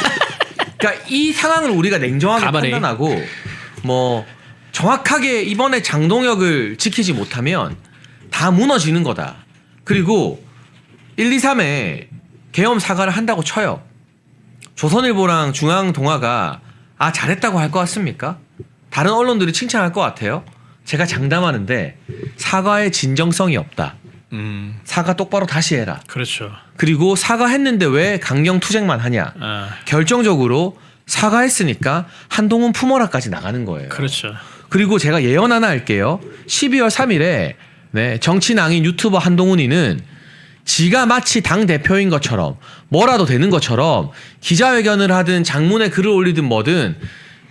그러니까 이 상황을 우리가 냉정하게 판단하고 뭐 정확하게 이번에 장동혁을 지키지 못하면 다 무너지는 거다. 그리고 1, 2, 3에 계엄 사과를 한다고 쳐요. 조선일보랑 중앙동아가 잘했다고 할 것 같습니까? 다른 언론들이 칭찬할 것 같아요. 제가 장담하는데 사과의 진정성이 없다. 사과 똑바로 다시 해라. 그렇죠. 그리고 사과했는데 왜 강경 투쟁만 하냐. 결정적으로 사과했으니까 한동훈 품어라까지 나가는 거예요. 그렇죠. 그리고 제가 예언 하나 할게요. 12월 3일에 네, 정치낭인 유튜버 한동훈이는 지가 마치 당 대표인 것처럼 뭐라도 되는 것처럼 기자회견을 하든 장문에 글을 올리든 뭐든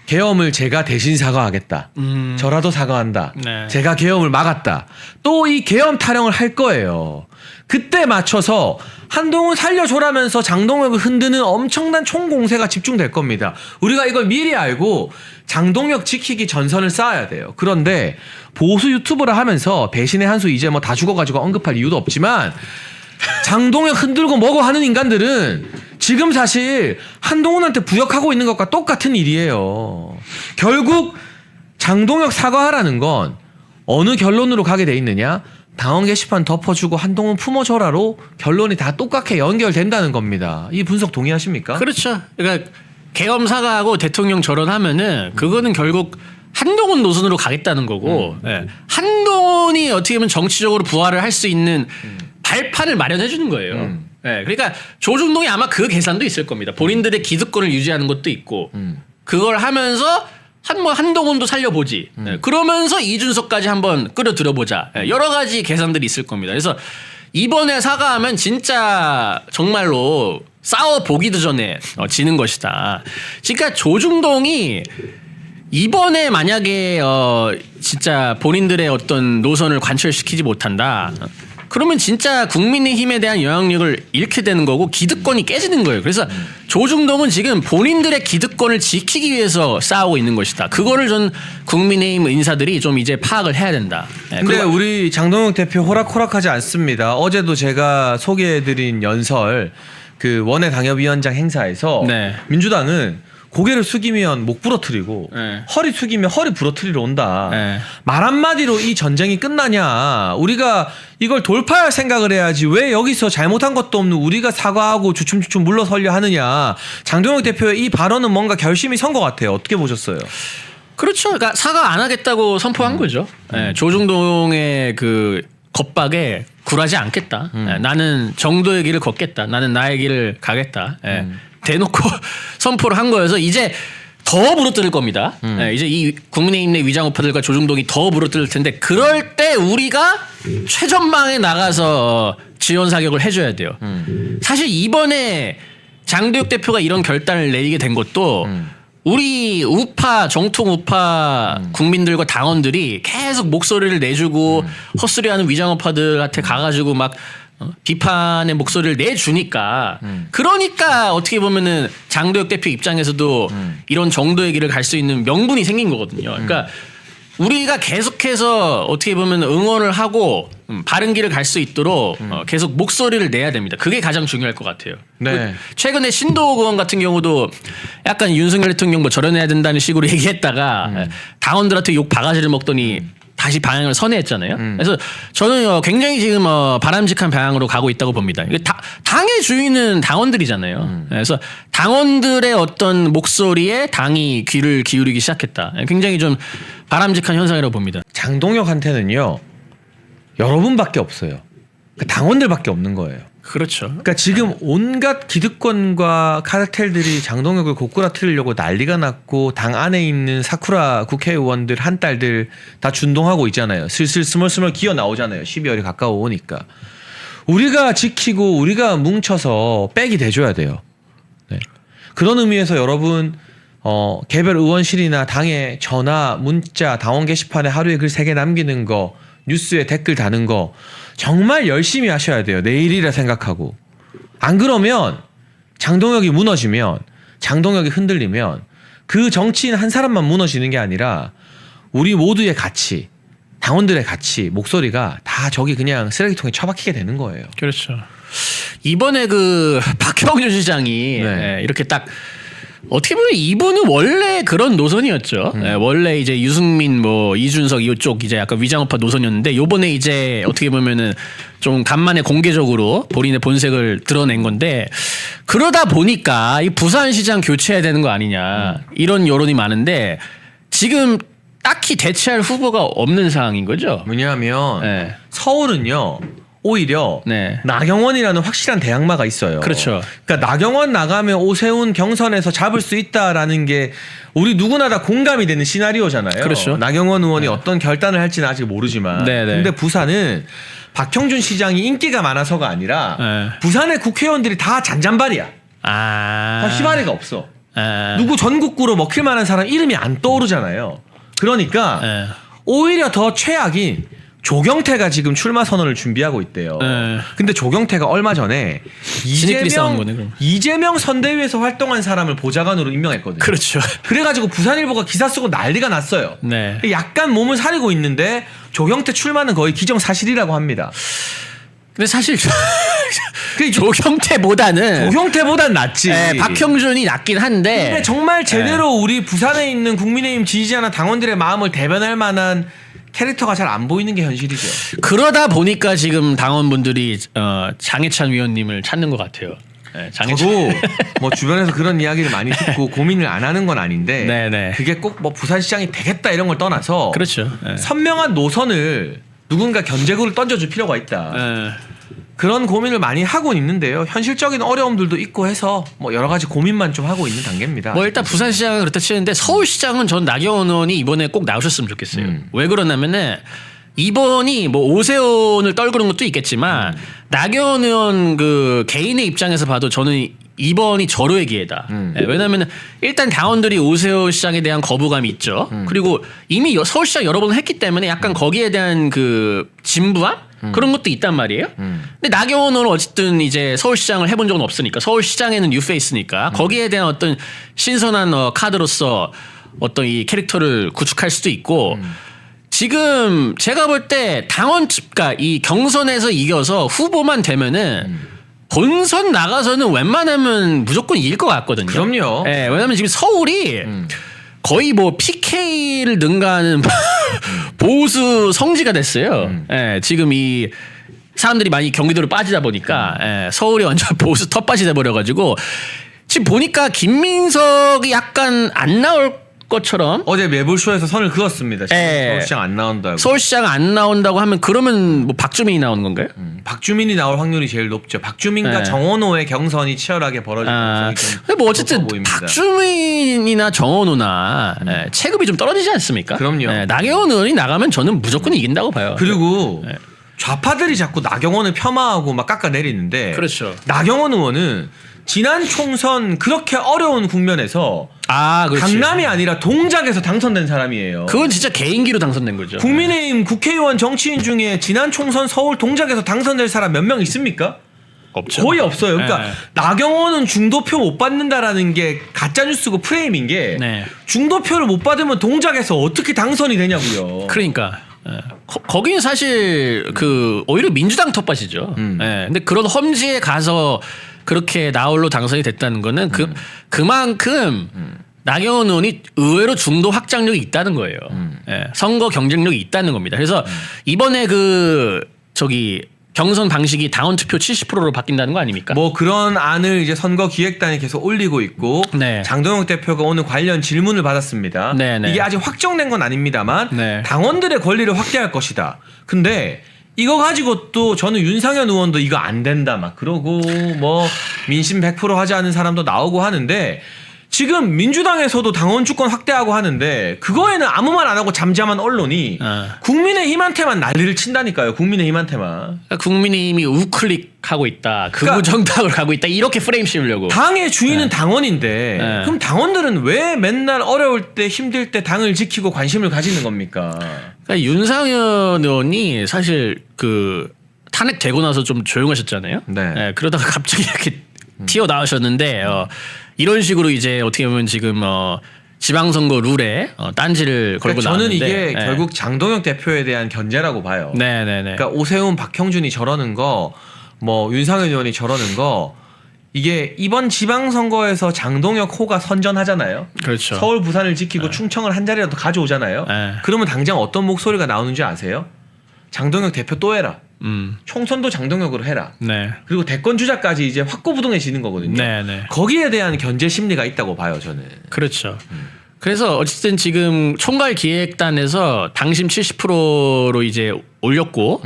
계엄을 제가 대신 사과하겠다. 저라도 사과한다. 네. 제가 계엄을 막았다. 또 이 계엄 타령을 할 거예요. 그때 맞춰서 한동훈 살려줘라면서 장동혁을 흔드는 엄청난 총공세가 집중될 겁니다. 우리가 이걸 미리 알고 장동혁 지키기 전선을 쌓아야 돼요. 그런데 보수 유튜버를 하면서 배신의 한수 이제 뭐 다 죽어가지고 언급할 이유도 없지만 장동혁 흔들고 뭐고 하는 인간들은 지금 사실 한동훈한테 부역하고 있는 것과 똑같은 일이에요. 결국 장동혁 사과하라는 건 어느 결론으로 가게 돼 있느냐? 당원 게시판 덮어주고 한동훈 품어줘라로 결론이 다 똑같게 연결된다는 겁니다. 이 분석 동의하십니까? 그렇죠. 그러니까 계엄 사과하고 대통령 절언하면은 그거는 결국 한동훈 노선으로 가겠다는 거고 예. 한동훈이 어떻게 보면 정치적으로 부활을 할 수 있는 발판을 마련해 주는 거예요. 예. 그러니까 조중동이 아마 그 계산도 있을 겁니다. 본인들의 기득권을 유지하는 것도 있고 그걸 하면서 한동훈도 살려보지. 예. 그러면서 이준석까지 한번 끌어들여보자. 예. 여러 가지 계산들이 있을 겁니다. 그래서 이번에 사과하면 진짜 정말로 싸워보기도 전에 지는 것이다. 그러니까 조중동이 이번에 만약에 진짜 본인들의 어떤 노선을 관철시키지 못한다. 그러면 진짜 국민의힘에 대한 영향력을 잃게 되는 거고 기득권이 깨지는 거예요. 그래서 조중동은 지금 본인들의 기득권을 지키기 위해서 싸우고 있는 것이다. 그거를 전 국민의힘 인사들이 좀 이제 파악을 해야 된다. 네, 근데 우리 장동혁 대표 호락호락하지 않습니다. 어제도 제가 소개해드린 연설 그 원외 당협위원장 행사에서 네. 민주당은 고개를 숙이면 목 부러뜨리고 네. 허리 숙이면 허리 부러뜨리러 온다. 네. 말 한마디로 이 전쟁이 끝나냐. 우리가 이걸 돌파할 생각을 해야지 왜 여기서 잘못한 것도 없는 우리가 사과하고 주춤주춤 물러서려 하느냐. 장동혁 대표의 이 발언은 뭔가 결심이 선 것 같아요. 어떻게 보셨어요? 그렇죠. 그러니까 사과 안 하겠다고 선포한 거죠. 예, 조중동의 그 겁박에 굴하지 않겠다. 예, 나는 정도의 길을 걷겠다. 나는 나의 길을 가겠다. 예, 대놓고 선포를 한 거여서 이제 더 물어뜯을 겁니다. 예, 이제 이 국민의힘 내 위장우파들과 조중동이 더 물어뜯을 텐데 그럴 때 우리가 최전방에 나가서 지원 사격을 해줘야 돼요. 사실 이번에 장도혁 대표가 이런 결단을 내리게 된 것도 우리 우파 정통 우파 국민들과 당원들이 계속 목소리를 내주고 헛소리하는 위장우파들한테 가가지고 막 비판의 목소리를 내주니까 그러니까 어떻게 보면은 장도혁 대표 입장에서도 이런 정도의 길을 갈 수 있는 명분이 생긴 거거든요. 그러니까 우리가 계속해서 어떻게 보면 응원을 하고 바른 길을 갈 수 있도록 계속 목소리를 내야 됩니다. 그게 가장 중요할 것 같아요. 네. 최근에 신도욱 의원 같은 경우도 약간 윤석열 대통령 뭐 절연해야 된다는 식으로 얘기했다가 당원들한테 욕 바가지를 먹더니 다시 방향을 선회했잖아요. 그래서 저는 굉장히 지금 바람직한 방향으로 가고 있다고 봅니다. 당의 주인은 당원들이잖아요. 그래서 당원들의 어떤 목소리에 당이 귀를 기울이기 시작했다. 굉장히 좀 바람직한 현상이라고 봅니다. 장동혁한테는요. 여러분밖에 없어요. 그러니까 당원들밖에 없는 거예요. 그렇죠. 그러니까 지금 온갖 기득권과 카르텔들이 장동혁을 고꾸라뜨리려고 난리가 났고 당 안에 있는 사쿠라 국회의원들 한 딸들 다 준동하고 있잖아요. 슬슬 스멀스멀 기어 나오잖아요. 12월이 가까워 오니까. 우리가 지키고 우리가 뭉쳐서 백이 돼줘야 돼요. 네. 그런 의미에서 여러분 개별 의원실이나 당에 전화, 문자, 당원 게시판에 하루에 글 3개 남기는 거 뉴스에 댓글 다는 거 정말 열심히 하셔야 돼요. 내일이라 생각하고. 안 그러면 장동혁이 무너지면 장동혁이 흔들리면 그 정치인 한 사람만 무너지는 게 아니라 우리 모두의 가치, 당원들의 가치, 목소리가 다 저기 그냥 쓰레기통에 처박히게 되는 거예요. 그렇죠. 이번에 그 박형준 시장이 네. 이렇게 딱 어떻게 보면 이분은 원래 그런 노선이었죠. 원래 이제 유승민 뭐 이준석 이쪽 이제 약간 위장우파 노선이었는데 요번에 이제 어떻게 보면은 좀 간만에 공개적으로 본인의 본색을 드러낸 건데 그러다 보니까 이 부산시장 교체해야 되는 거 아니냐 이런 여론이 많은데 지금 딱히 대체할 후보가 없는 상황인 거죠. 왜냐하면 네. 서울은요 오히려 네. 나경원이라는 확실한 대항마가 있어요. 그렇죠. 그러니까 나경원 나가면 오세훈 경선에서 잡을 수 있다라는 게 우리 누구나 다 공감이 되는 시나리오잖아요. 그렇죠. 나경원 의원이 어떤 결단을 할지는 아직 모르지만. 네, 네. 근데 부산은 박형준 시장이 인기가 많아서가 아니라 네. 부산의 국회의원들이 다 잔잔발이야. 다 희바리가 없어. 누구 전국구로 먹힐 만한 사람 이름이 안 떠오르잖아요. 그러니까 오히려 더 최악인 조경태가 지금 출마 선언을 준비하고 있대요. 근데 조경태가 얼마 전에 지네끼리 싸우는 거네, 그럼. 이재명 선대위에서 활동한 사람을 보좌관으로 임명했거든요. 그렇죠. 그래가지고 부산일보가 기사 쓰고 난리가 났어요. 네. 약간 몸을 사리고 있는데 조경태 출마는 거의 기정사실이라고 합니다. 근데 사실 조경태보다는 조경태보단 낫지. 박형준이 낫긴 한데. 근데 정말 제대로 우리 부산에 있는 국민의힘 지지자나 당원들의 마음을 대변할 만한 캐릭터가 잘 안 보이는 게 현실이죠. 그러다 보니까 지금 당원분들이 장해찬 위원님을 찾는 것 같아요. 저도 뭐 주변에서 그런 이야기를 많이 듣고 고민을 안 하는 건 아닌데 네네. 그게 꼭 뭐 부산시장이 되겠다 이런 걸 떠나서 그렇죠. 선명한 노선을 누군가 견제구를 던져줄 필요가 있다. 그런 고민을 많이 하고 있는데요. 현실적인 어려움들도 있고 해서 뭐 여러 가지 고민만 좀 하고 있는 단계입니다. 뭐 일단 부산시장은 그렇다 치는데 서울시장은 전 나경원 의원이 이번에 꼭 나오셨으면 좋겠어요. 왜 그러냐면은 이번이 뭐 오세훈을 떨구는 것도 있겠지만 나경원 의원 그 개인의 입장에서 봐도 저는 이번이 절호의 기회다. 왜냐하면 일단 당원들이 오세훈 시장에 대한 거부감이 있죠. 그리고 이미 서울시장 여러 번 했기 때문에 약간 거기에 대한 그 진부함 그런 것도 있단 말이에요. 근데 나경원 의원은 어쨌든 이제 서울시장을 해본 적은 없으니까 서울시장에는 뉴페이스니까 거기에 대한 어떤 신선한 카드로서 어떤 이 캐릭터를 구축할 수도 있고 지금 제가 볼 때 당원 그러니까 이 경선에서 이겨서 후보만 되면은 본선 나가서는 웬만하면 무조건 이길 것 같거든요. 그럼요. 예, 왜냐면 지금 서울이 거의 뭐 PK를 능가하는 보수 성지가 됐어요. 예, 지금 이 사람들이 많이 경기도로 빠지다 보니까 서울이 완전 보수 텃밭이 돼버려가지고 지금 보니까 김민석이 약간 안 나올 것처럼 어제 매불쇼에서 선을 그었습니다. 서울시장 안 나온다고. 서울시장 안 나온다고 하면 그러면 뭐 박주민이 나오는 건가요? 박주민이 나올 확률이 제일 높죠. 박주민과 정원호의 경선이 치열하게 벌어질 가능성이 좀 근데 뭐 어쨌든 높아 보입니다. 박주민이나 정원호나 체급이 좀 떨어지지 않습니까? 그럼요. 나경원 의원이 나가면 저는 무조건 이긴다고 봐요. 그리고 좌파들이 자꾸 나경원을 폄하하고 막 깎아내리는데 그렇죠. 나경원 의원은 지난 총선 그렇게 어려운 국면에서 그렇지. 강남이 아니라 동작에서 당선된 사람이에요. 그건 진짜 개인기로 당선된 거죠. 국민의힘 국회의원 정치인 중에 지난 총선 서울 동작에서 당선될 사람 몇 명 있습니까? 없죠. 거의 없어요. 그러니까 나경원은 중도표 못 받는다라는 게 가짜 뉴스고 프레임인 게 중도표를 못 받으면 동작에서 어떻게 당선이 되냐고요. 그러니까 거기는 사실 그 오히려 민주당 텃밭이죠. 근데 그런 험지에 가서 그렇게 나홀로 당선이 됐다는 거는 그만큼 나경원 의원이 의외로 중도 확장력이 있다는 거예요. 선거 경쟁력이 있다는 겁니다. 그래서 이번에 경선 방식이 당원 투표 70%로 바뀐다는 거 아닙니까? 뭐 그런 안을 이제 선거 기획단이 계속 올리고 있고 장동혁 대표가 오늘 관련 질문을 받았습니다. 이게 아직 확정된 건 아닙니다만 당원들의 권리를 확대할 것이다. 근데 이거 가지고 또 저는 윤상현 의원도 이거 안 된다 막 그러고 뭐 민심 100% 하지 않은 사람도 나오고 하는데 지금 민주당에서도 당원 주권 확대하고 하는데 그거에는 아무 말 안 하고 잠잠한 언론이 국민의힘한테만 난리를 친다니까요. 국민의힘한테만. 그러니까 국민의힘이 우클릭하고 있다. 극우정당을 가고 있다. 이렇게 프레임 씌우려고. 당의 주인은 당원인데 그럼 당원들은 왜 맨날 어려울 때 힘들 때 당을 지키고 관심을 가지는 겁니까? 그러니까 윤상현 의원이 사실 그 탄핵되고 나서 좀 조용하셨잖아요. 그러다가 갑자기 이렇게 튀어나오셨는데 이런 식으로 이제 어떻게 보면 지금 지방선거 룰에 딴지를 걸고 저는 나왔는데 이게 결국 장동혁 대표에 대한 견제라고 봐요. 그러니까 오세훈, 박형준이 저러는 거, 뭐 윤상현 의원이 저러는 거 이게 이번 지방선거에서 장동혁 호가 선전하잖아요. 그렇죠. 서울, 부산을 지키고 충청을 한 자리라도 가져오잖아요. 그러면 당장 어떤 목소리가 나오는지 아세요? 장동혁 대표 또 해라. 총선도 장동혁으로 해라. 그리고 대권 주자까지 이제 확고부동해지는 거거든요. 거기에 대한 견제 심리가 있다고 봐요, 저는. 그렇죠. 그래서 어쨌든 지금 총괄 기획단에서 당심 70%로 이제 올렸고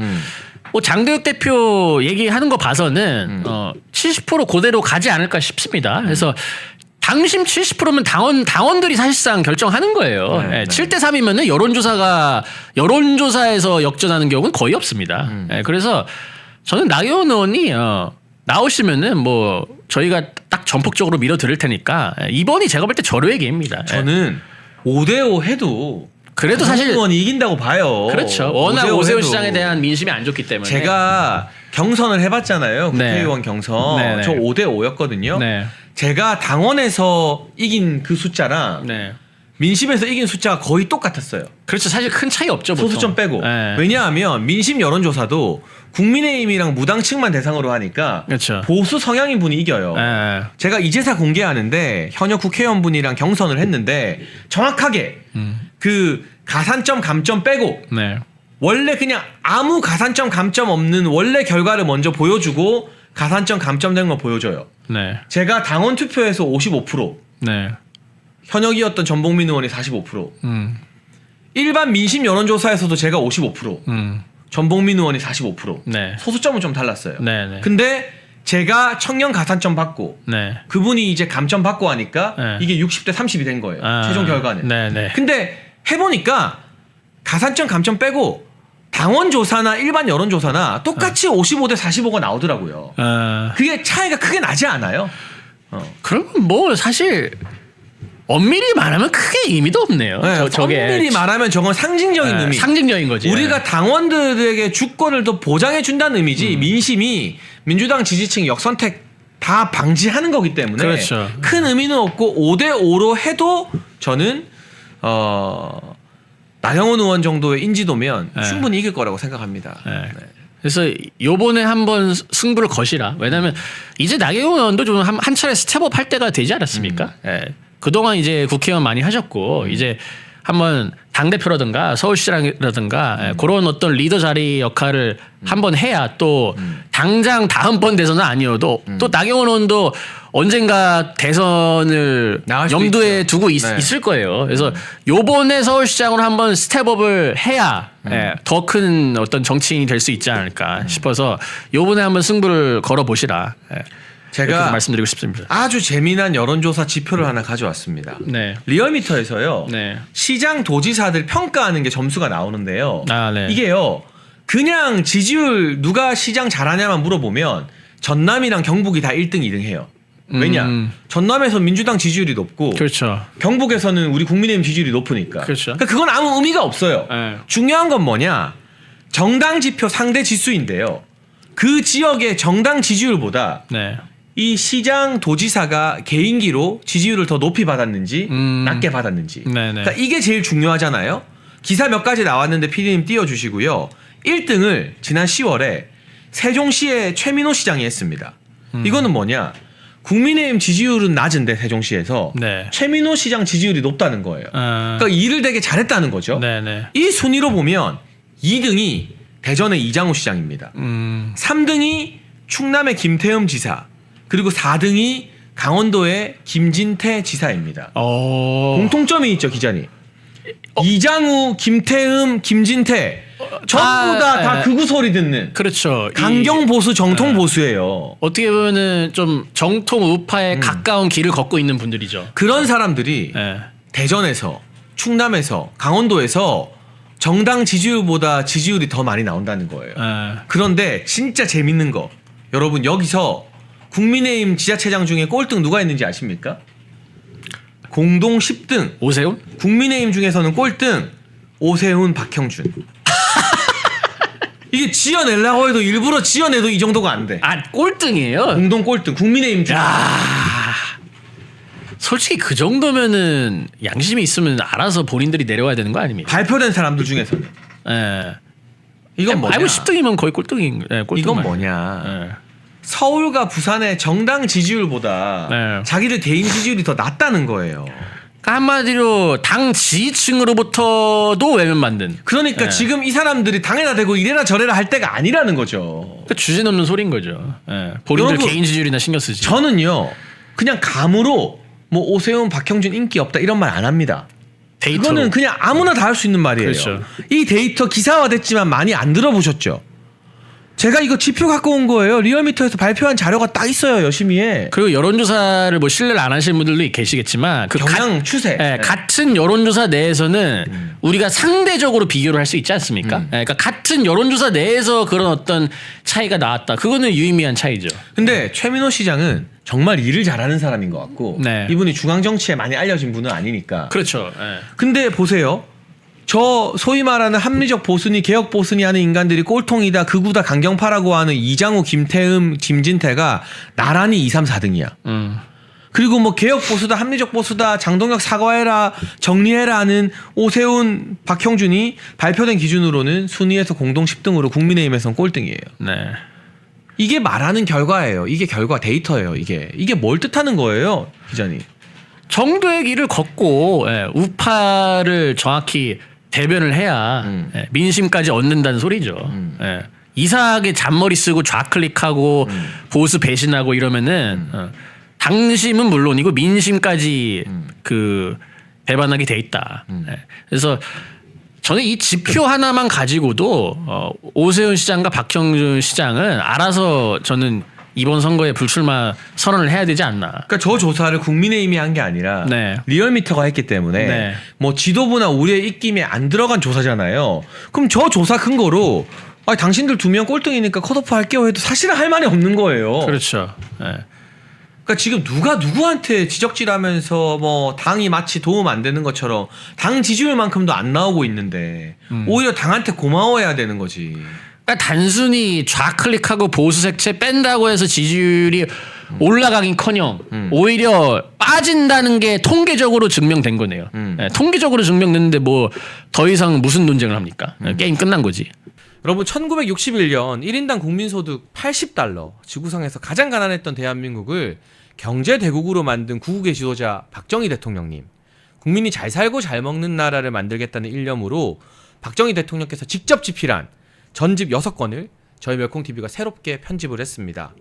뭐 장도혁 대표 얘기하는 거 봐서는 70% 그대로 가지 않을까 싶습니다. 그래서 당심 70%면 당원들이 사실상 결정하는 거예요. 네, 네. 7대 3이면은 여론조사에서 역전하는 경우는 거의 없습니다. 그래서 저는 나경원 의원이 나오시면은 뭐 저희가 딱 전폭적으로 밀어드릴 테니까 이번이 제가 볼 때 절호의 기회입니다. 저는 5대5 해도 그래도 사실 의원이 이긴다고 봐요. 그렇죠. 워낙 5대5 오세훈 해도. 시장에 대한 민심이 안 좋기 때문에 제가 경선을 해봤잖아요. 네. 국회의원 경선. 네, 네. 저 5대5였거든요. 네. 제가 당원에서 이긴 그 숫자랑 네. 민심에서 이긴 숫자가 거의 똑같았어요. 그렇죠. 사실 큰 차이 없죠. 보통. 소수점 빼고. 네. 왜냐하면 민심 여론조사도 국민의힘이랑 무당층만 대상으로 하니까 그렇죠. 보수 성향인 분이 이겨요. 네. 제가 이제사 공개하는데 현역 국회의원분이랑 경선을 했는데 정확하게 그 가산점 감점 빼고 네. 원래 그냥 아무 가산점 감점 없는 원래 결과를 먼저 보여주고 가산점 감점된 걸 보여줘요. 네. 제가 당원 투표에서 55%, 네. 현역이었던 전봉민 의원이 45%, 일반 민심 여론조사에서도 제가 55%, 전봉민 의원이 45%. 네. 소수점은 좀 달랐어요. 네. 네. 근데 제가 청년 가산점 받고 네. 그분이 이제 감점 받고 하니까 네. 이게 60대 30이 된 거예요. 아, 최종 결과는. 네. 네. 근데 해보니까 가산점 감점 빼고 당원 조사나 일반 여론 조사나 똑같이 55대 45가 나오더라고요. 그게 차이가 크게 나지 않아요? 그러면 뭐 사실 엄밀히 말하면 크게 의미도 없네요. 저게 엄밀히 말하면 저건 상징적인 의미. 상징적인 거지. 우리가 당원들에게 주권을 더 보장해 준다는 의미지. 민심이 민주당 지지층 역선택 다 방지하는 거기 때문에 그렇죠. 큰 의미는 없고 5대5로 해도 저는 나경원 의원 정도의 인지도면 네. 충분히 이길 거라고 생각합니다. 네. 네. 그래서 요번에 한번 승부를 거시라. 왜냐하면 이제 나경원 의원도 좀 한 차례 스텝업 할 때가 되지 않았습니까? 예. 그동안 이제 국회의원 많이 하셨고 이제 한번 당대표라든가 서울시장이라든가 그런 어떤 리더 자리 역할을 한번 해야 또 당장 다음번 대선은 아니어도 또 나경원 의원도 언젠가 대선을 나갈 수도 염두에 있죠. 두고 네. 있을 거예요. 그래서 요번에 서울시장으로 한번 스텝업을 해야 더 큰 어떤 정치인이 될 수 있지 않을까 싶어서 요번에 한번 승부를 걸어보시라. 제가 이렇게 말씀드리고 싶습니다. 아주 재미난 여론조사 지표를 하나 가져왔습니다. 네. 리얼미터에서요. 네. 시장 도지사들 평가하는 게 점수가 나오는데요. 아, 네. 이게요. 그냥 지지율 누가 시장 잘하냐만 물어보면 전남이랑 경북이 다 1등, 2등 해요. 왜냐? 전남에서 민주당 지지율이 높고 그렇죠. 경북에서는 우리 국민의힘 지지율이 높으니까. 그렇죠. 그러니까 그건 아무 의미가 없어요. 네. 중요한 건 뭐냐? 정당 지표 상대 지수인데요. 그 지역의 정당 지지율보다 네. 이 시장 도지사가 개인기로 지지율을 더 높이 받았는지 낮게 받았는지. 네네. 그러니까 이게 제일 중요하잖아요. 기사 몇 가지 나왔는데 PD님 띄워주시고요. 1등을 지난 10월에 세종시의 최민호 시장이 했습니다. 이거는 뭐냐? 국민의힘 지지율은 낮은데 세종시에서 네. 최민호 시장 지지율이 높다는 거예요. 그러니까 일을 되게 잘했다는 거죠. 네네. 이 순위로 보면 2등이 대전의 이장우 시장입니다. 3등이 충남의 김태흠 지사, 그리고 4등이 강원도의 김진태 지사입니다. 공통점이 있죠, 기자님. 이장우, 김태흠, 김진태 전부 다 극우 소리 듣는 그렇죠. 강경 보수, 정통 보수예요. 어떻게 보면은 좀 정통 우파에 가까운 길을 걷고 있는 분들이죠. 그런 사람들이 네. 대전에서, 충남에서, 강원도에서 정당 지지율보다 지지율이 더 많이 나온다는 거예요. 네. 그런데 진짜 재밌는 거, 여러분 여기서 국민의힘 지자체장 중에 꼴등 누가 있는지 아십니까? 공동 10등. 오세훈? 국민의힘 중에서는 꼴등 오세훈, 박형준. 이게 지어내려고 해도 일부러 지어내도 이 정도가 안 돼. 아 꼴등이에요? 공동 꼴등 국민의힘 중에. 솔직히 그 정도면은 양심이 있으면 알아서 본인들이 내려와야 되는 거 아닙니까? 발표된 사람들 중에서는. 예. 이건 뭐냐? 알고 10등이면 거의 꼴등인. 꼴등 이건 말. 뭐냐? 예. 서울과 부산의 정당 지지율보다 네. 자기들 개인 지지율이 더 낮다는 거예요. 그러니까 한마디로 당 지지층으로부터도 외면 만든. 그러니까 네. 지금 이 사람들이 당에다 대고 이래라 저래라 할 때가 아니라는 거죠. 그러니까 주제 넘는 소리인 거죠. 예. 본인들 여러분, 개인 지지율이나 신경 쓰지. 저는요 그냥 감으로 뭐 오세훈, 박형준 인기 없다 이런 말 안 합니다. 데이터로. 이거는 그냥 아무나 다 할 수 있는 말이에요. 그렇죠. 이 데이터 기사화됐지만 많이 안 들어보셨죠? 제가 이거 지표 갖고 온 거예요. 리얼미터에서 발표한 자료가 딱 있어요. 여심이에. 그리고 여론조사를 뭐 신뢰를 안 하시는 분들도 계시겠지만 그 경향 추세. 예, 같은 여론조사 내에서는 우리가 상대적으로 비교를 할 수 있지 않습니까? 예, 그러니까 같은 여론조사 내에서 그런 어떤 차이가 나왔다. 그거는 유의미한 차이죠. 근데 최민호 시장은 정말 일을 잘하는 사람인 것 같고 네. 이분이 중앙 정치에 많이 알려진 분은 아니니까. 그렇죠. 예. 근데 보세요. 저 소위 말하는 합리적 보수니 개혁 보수니 하는 인간들이 꼴통이다 극우다 강경파라고 하는 이장우 김태흠 김진태가 나란히 2, 3, 4등이야. 그리고 뭐 개혁 보수다 합리적 보수다 장동혁 사과해라 정리해라 하는 오세훈 박형준이 발표된 기준으로는 순위에서 공동 10등으로 국민의힘에서는 꼴등이에요. 네. 이게 말하는 결과예요. 이게 결과 데이터예요. 이게 뭘 뜻하는 거예요, 기자님? 정도의 길을 걷고 예, 우파를 정확히 대변을 해야 예, 민심까지 얻는다는 소리죠. 예. 이상하게 잔머리 쓰고 좌클릭하고 보수 배신하고 이러면은 당심은 물론이고 민심까지 그 배반하게 돼 있다. 예. 그래서 저는 이 지표 하나만 가지고도 오세훈 시장과 박형준 시장은 알아서 저는 이번 선거에 불출마 선언을 해야 되지 않나. 그러니까 저 조사를 국민의힘이 한 게 아니라 네. 리얼미터가 했기 때문에 네. 뭐 지도부나 우리의 입김에 안 들어간 조사잖아요. 그럼 저 조사 근거로 당신들 2명 꼴등이니까 컷오프 할게요 해도 사실은 할 말이 없는 거예요. 그렇죠. 예. 그러니까 지금 누가 누구한테 지적질하면서 뭐 당이 마치 도움 안 되는 것처럼 당 지지율만큼도 안 나오고 있는데 오히려 당한테 고마워해야 되는 거지. 그러니까 단순히 좌클릭하고 보수 색채 뺀다고 해서 지지율이 올라가긴커녕 오히려 빠진다는 게 통계적으로 증명된 거네요. 예, 통계적으로 증명됐는데 뭐 더 이상 무슨 논쟁을 합니까? 게임 끝난 거지. 여러분 1961년 1인당 국민소득 80달러 지구상에서 가장 가난했던 대한민국을 경제대국으로 만든 구국의 지도자 박정희 대통령님. 국민이 잘 살고 잘 먹는 나라를 만들겠다는 일념으로 박정희 대통령께서 직접 집필한 전집 6권을 저희 멸콩TV가 새롭게 편집을 했습니다.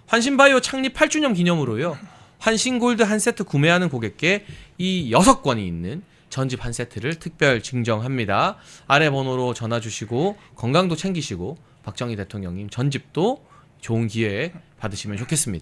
환신바이오 창립 8주년 기념으로요. 환신골드 한 세트 구매하는 고객께 이 6권이 있는 전집 한 세트를 특별 증정합니다. 아래 번호로 전화 주시고 건강도 챙기시고 박정희 대통령님 전집도 좋은 기회에 받으시면 좋겠습니다.